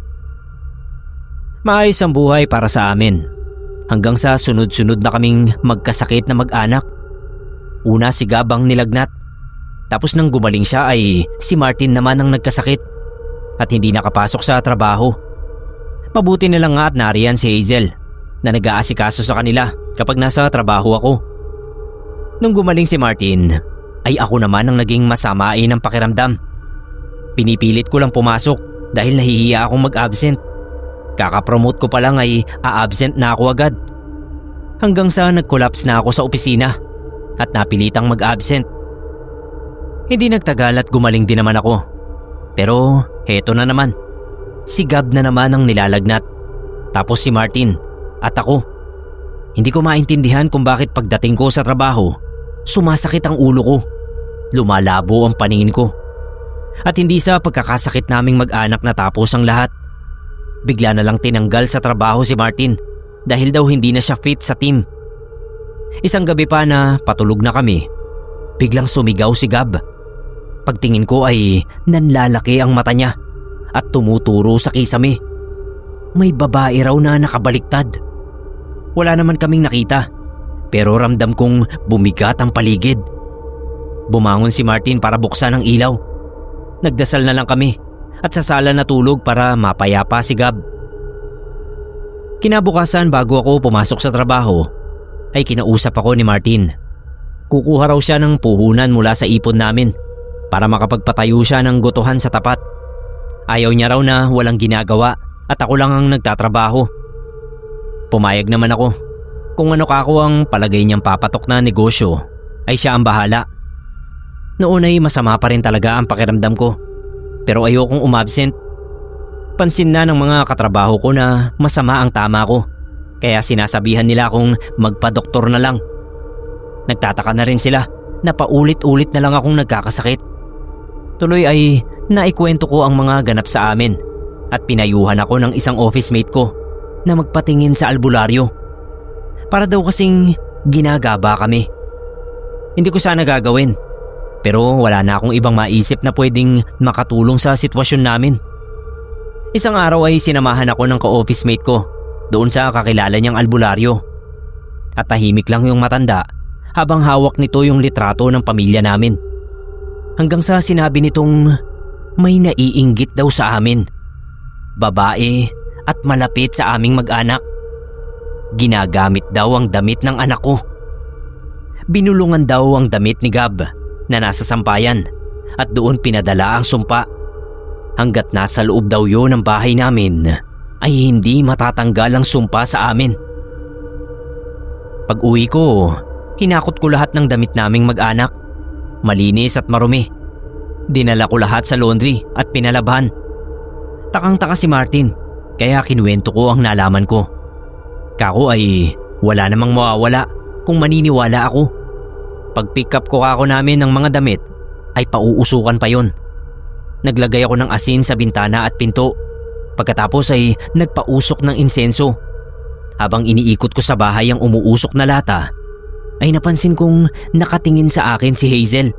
Maayos ang buhay para sa amin. Hanggang sa sunod-sunod na kaming magkasakit na mag-anak. Una si Gab ang nilagnat. Tapos nang gumaling siya ay si Martin naman ang nagkasakit at hindi nakapasok sa trabaho. Mabuti na lang nga at nariyan si Hazel na nag-aasikaso sa kanila kapag nasa trabaho ako. Nung gumaling si Martin ay ako naman ang naging masamain ng pakiramdam. Pinipilit ko lang pumasok dahil nahihiya akong mag-absent. Kaka-promote ko pa lang ay a-absent na ako agad. Hanggang sa nag-collapse na ako sa opisina at napilitang mag-absent. Hindi nagtagal at gumaling din naman ako. Pero heto na naman. Si Gab na naman ang nilalagnat. Tapos si Martin at ako. Hindi ko maintindihan kung bakit pagdating ko sa trabaho, sumasakit ang ulo ko. Lumalabo ang paningin ko. At hindi sa pagkakasakit naming mag-anak natapos ang lahat. Bigla na lang tinanggal sa trabaho si Martin dahil daw hindi na siya fit sa team. Isang gabi pa na patulog na kami, biglang sumigaw si Gab. Pagtingin ko ay nanlalaki ang mata niya at tumuturo sa kisame. May babae raw na nakabaliktad. Wala naman kaming nakita pero ramdam kong bumigat ang paligid. Bumangon si Martin para buksan ang ilaw. Nagdasal na lang kami at sa sala natulog para mapayapa si Gab. Kinabukasan bago ako pumasok sa trabaho ay kinausap ako ni Martin. Kukuha raw siya ng puhunan mula sa ipon namin para makapagpatayo siya ng gotohan sa tapat. Ayaw niya raw na walang ginagawa at ako lang ang nagtatrabaho. Pumayag naman ako. Kung ano ka ako ang palagay niyang papatok na negosyo ay siya ang bahala. Noon ay masama pa rin talaga ang pakiramdam ko. Pero ayokong umabsent. Pansin na ng mga katrabaho ko na masama ang tama ko. Kaya sinasabihan nila akong magpa-doktor na lang. Nagtataka na rin sila na paulit-ulit na lang akong nagkakasakit. Tuloy ay naikwento ko ang mga ganap sa amin at pinayuhan ako ng isang office mate ko na magpatingin sa albularyo. Para daw kasing ginagaba kami. Hindi ko sana gagawin. Pero wala na akong ibang maisip na pwedeng makatulong sa sitwasyon namin. Isang araw ay sinamahan ako ng ka-office mate ko doon sa kakilala niyang albularyo. At tahimik lang yung matanda habang hawak nito yung litrato ng pamilya namin. Hanggang sa sinabi nitong may naiinggit daw sa amin. Babae at malapit sa aming mag-anak. Ginagamit daw ang damit ng anak ko. Binulungan daw ang damit ni Gab na nasa sampayan at doon pinadala ang sumpa. Hanggat nasa loob daw yun ng bahay namin ay hindi matatanggal ang sumpa sa amin. Pag uwi ko, hinakot ko lahat ng damit naming mag-anak. Malinis at marumi. Dinala ko lahat sa laundry at pinalaban. Takang-taka si Martin kaya kinuwento ko ang nalaman ko. Kako ay wala namang mawawala kung maniniwala ako. Pag pick up ko kako namin ng mga damit ay pauusukan pa yon. Naglagay ako ng asin sa bintana at pinto. Pagkatapos ay nagpausok ng insenso. Habang iniikot ko sa bahay ang umuusok na lata, ay napansin kong nakatingin sa akin si Hazel.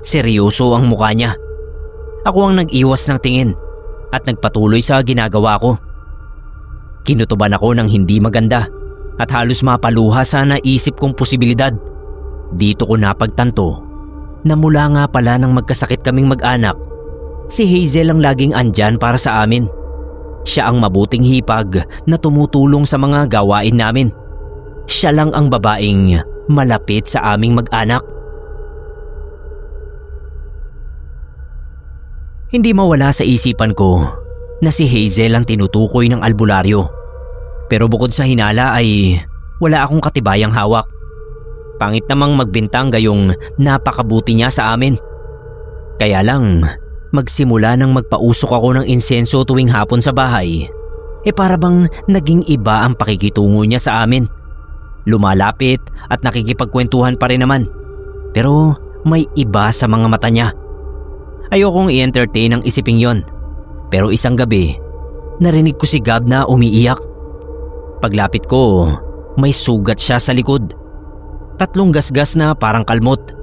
Seryoso ang mukha niya. Ako ang nag-iwas ng tingin at nagpatuloy sa ginagawa ko. Kinutuban ako ng hindi maganda at halos mapaluha sa naisip kong posibilidad. Dito ko napagtanto na mula nga pala nang magkasakit kaming mag-anak, si Hazel ang laging andyan para sa amin. Siya ang mabuting hipag na tumutulong sa mga gawain namin. Siya lang ang babaeng malapit sa aming mag-anak. Hindi mawala sa isipan ko na si Hazel ang tinutukoy ng albularyo. Pero bukod sa hinala ay wala akong katibayang hawak. Pangit namang magbintang gayong napakabuti niya sa amin. Kaya lang, magsimula nang magpausok ako ng insenso tuwing hapon sa bahay, para bang naging iba ang pakikitungo niya sa amin. Lumalapit at nakikipagkwentuhan pa rin naman. Pero may iba sa mga mata niya. Ayokong i-entertain ang isiping yon. Pero isang gabi, narinig ko si Gab na umiiyak. Paglapit ko, may sugat siya sa likod. 3 gasgas na parang kalmot.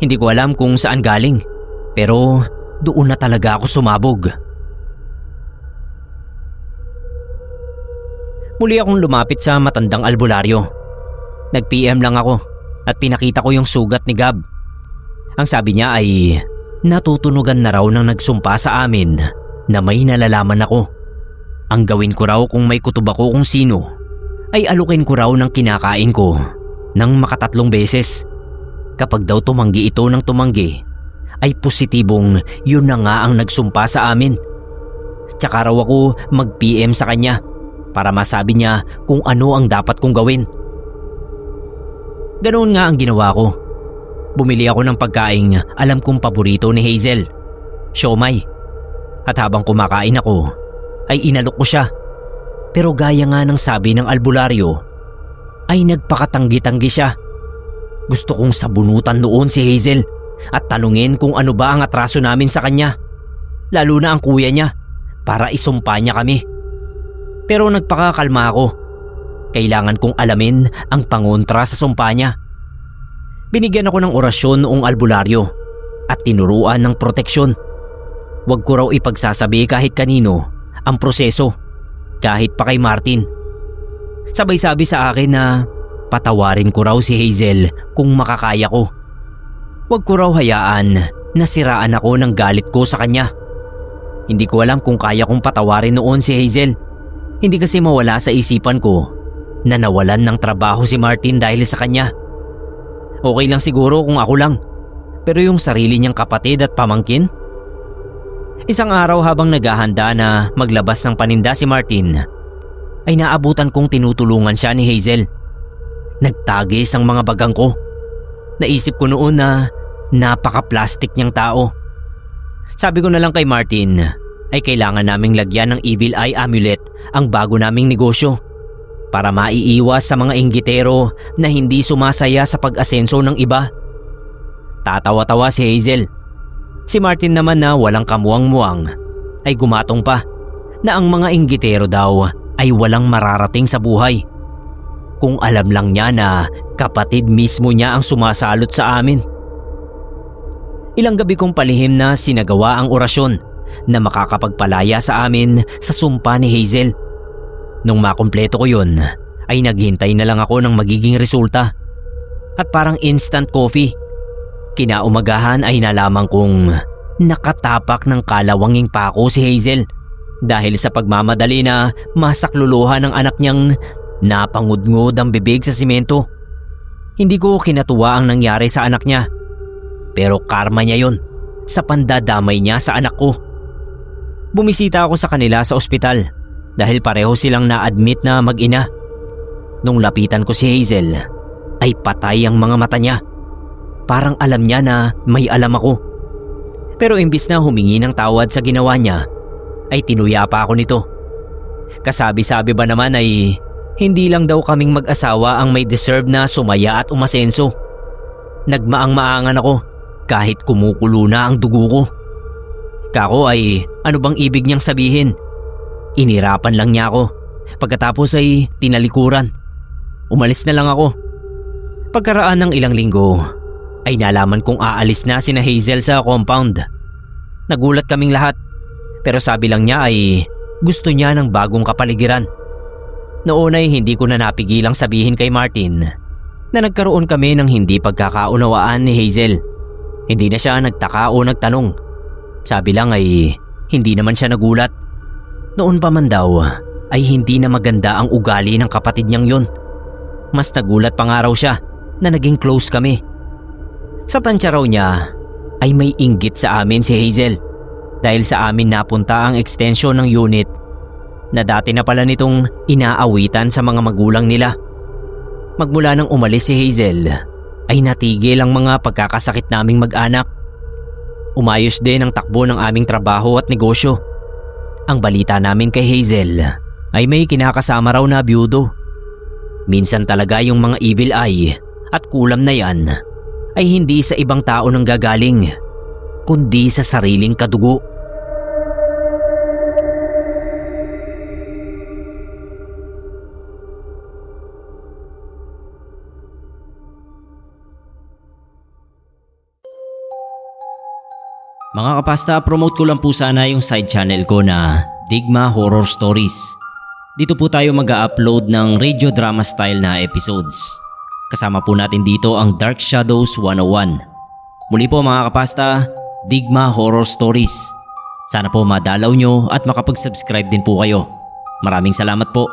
Hindi ko alam kung saan galing, pero doon na talaga ako sumabog. Muli akong lumapit sa matandang albularyo. Nag-PM lang ako at pinakita ko yung sugat ni Gab. Ang sabi niya ay natutunugan na raw nang nagsumpa sa amin na may nalalaman ako. Ang gawin ko raw kung may kutob ako kung sino ay alukin ko raw ng kinakain ko ng maka3 beses. Kapag daw tumanggi ito ng tumanggi, ay positibong yun na nga ang nagsumpa sa amin. Tsaka raw ako mag-PM sa kanya para masabi niya kung ano ang dapat kong gawin. Ganoon nga ang ginawa ko. Bumili ako ng pagkaing alam kong paborito ni Hazel, siomai. At habang kumakain ako, ay inalok ko siya. Pero gaya nga ng sabi ng albularyo, ay nagpakatanggi-tanggi siya. Gusto kong sabunutan noon si Hazel at tanungin kung ano ba ang atraso namin sa kanya. Lalo na ang kuya niya, para isumpa niya kami. Pero nagpakakalma ako. Kailangan kong alamin ang pangontra sa sumpa niya. Binigyan ako ng orasyon noong albularyo at tinuruan ng proteksyon. Huwag ko raw ipagsasabi kahit kanino ang proseso, kahit pa kay Martin. Sabay sabi sa akin na patawarin ko raw si Hazel kung makakaya ko. Huwag ko raw hayaan na siraan ako ng galit ko sa kanya. Hindi ko alam kung kaya kong patawarin noon si Hazel. Hindi kasi mawala sa isipan ko na nawalan ng trabaho si Martin dahil sa kanya. Okay lang siguro kung ako lang, pero yung sarili niyang kapatid at pamangkin? Isang araw habang naghahanda na maglabas ng paninda si Martin, ay naabutan kong tinutulungan siya ni Hazel. Nagtagis ang mga bagang ko. Naisip ko noon na napaka-plastic niyang tao. Sabi ko na lang kay Martin ay kailangan naming lagyan ng Evil Eye Amulet ang bago naming negosyo para maiiwas sa mga inggitero na hindi sumasaya sa pag-asenso ng iba. Tatawa-tawa si Hazel. Si Martin naman na walang kamuwang-muwang ay gumatong pa na ang mga inggitero daw ay walang mararating sa buhay. Kung alam lang niya na kapatid mismo niya ang sumasalot sa amin. Ilang gabi kong palihim na sinagawa ang orasyon na makakapagpalaya sa amin sa sumpa ni Hazel. Nung makumpleto ko yun, ay naghintay na lang ako ng magiging resulta. At parang instant coffee. Kinaumagahan ay nalaman kong nakatapak ng kalawanging pako si Hazel dahil sa pagmamadali na masakluluhan ng anak niyang napangudngod ang bibig sa simento. Hindi ko kinatuwa ang nangyari sa anak niya. Pero karma niya yun sa pandadamay niya sa anak ko. Bumisita ako sa kanila sa ospital dahil pareho silang na-admit na mag-ina. Nung lapitan ko si Hazel ay patay ang mga mata niya. Parang alam niya na may alam ako. Pero imbis na humingi ng tawad sa ginawa niya ay tinuya pa ako nito. Kasabi-sabi ba naman ay hindi lang daw kaming mag-asawa ang may deserve na sumaya at umasenso. Nagmaang-maangan ako kahit kumukulo na ang dugo ko. Kako ay ano bang ibig niyang sabihin? Inirapan lang niya ako. Pagkatapos ay tinalikuran. Umalis na lang ako. Pagkaraan ng ilang linggo ay nalaman kong aalis na sina Hazel sa compound. Nagulat kaming lahat. Pero sabi lang niya ay gusto niya ng bagong kapaligiran. Noon ay hindi ko na napigilang sabihin kay Martin na nagkaroon kami ng hindi pagkakaunawaan ni Hazel. Hindi na siya nagtaka o nagtanong. Sabi lang ay hindi naman siya nagulat. Noon pa man daw ay hindi na maganda ang ugali ng kapatid niyang yun. Mas nagulat pa nga raw siya na naging close kami. Sa tansya raw niya ay may inggit sa amin si Hazel dahil sa amin napunta ang extension ng unit na dati na pala nitong inaawitan sa mga magulang nila. Magmula nang umalis si Hazel ay natigil ang mga pagkakasakit naming mag-anak. Umayos din ang takbo ng aming trabaho at negosyo. Ang balita namin kay Hazel ay may kinakasama raw na byudo. Minsan talaga yung mga evil eye at kulam na yan ay hindi sa ibang tao nang gagaling, kundi sa sariling kadugo. Mga kapasta, promote ko lang po sana yung side channel ko na Digma Horror Stories. Dito po tayo mag-upload ng radio drama style na episodes. Kasama po natin dito ang Dark Shadows 101. Muli po mga kapasta, Digma Horror Stories. Sana po madalaw nyo at makapag-subscribe din po kayo. Maraming salamat po.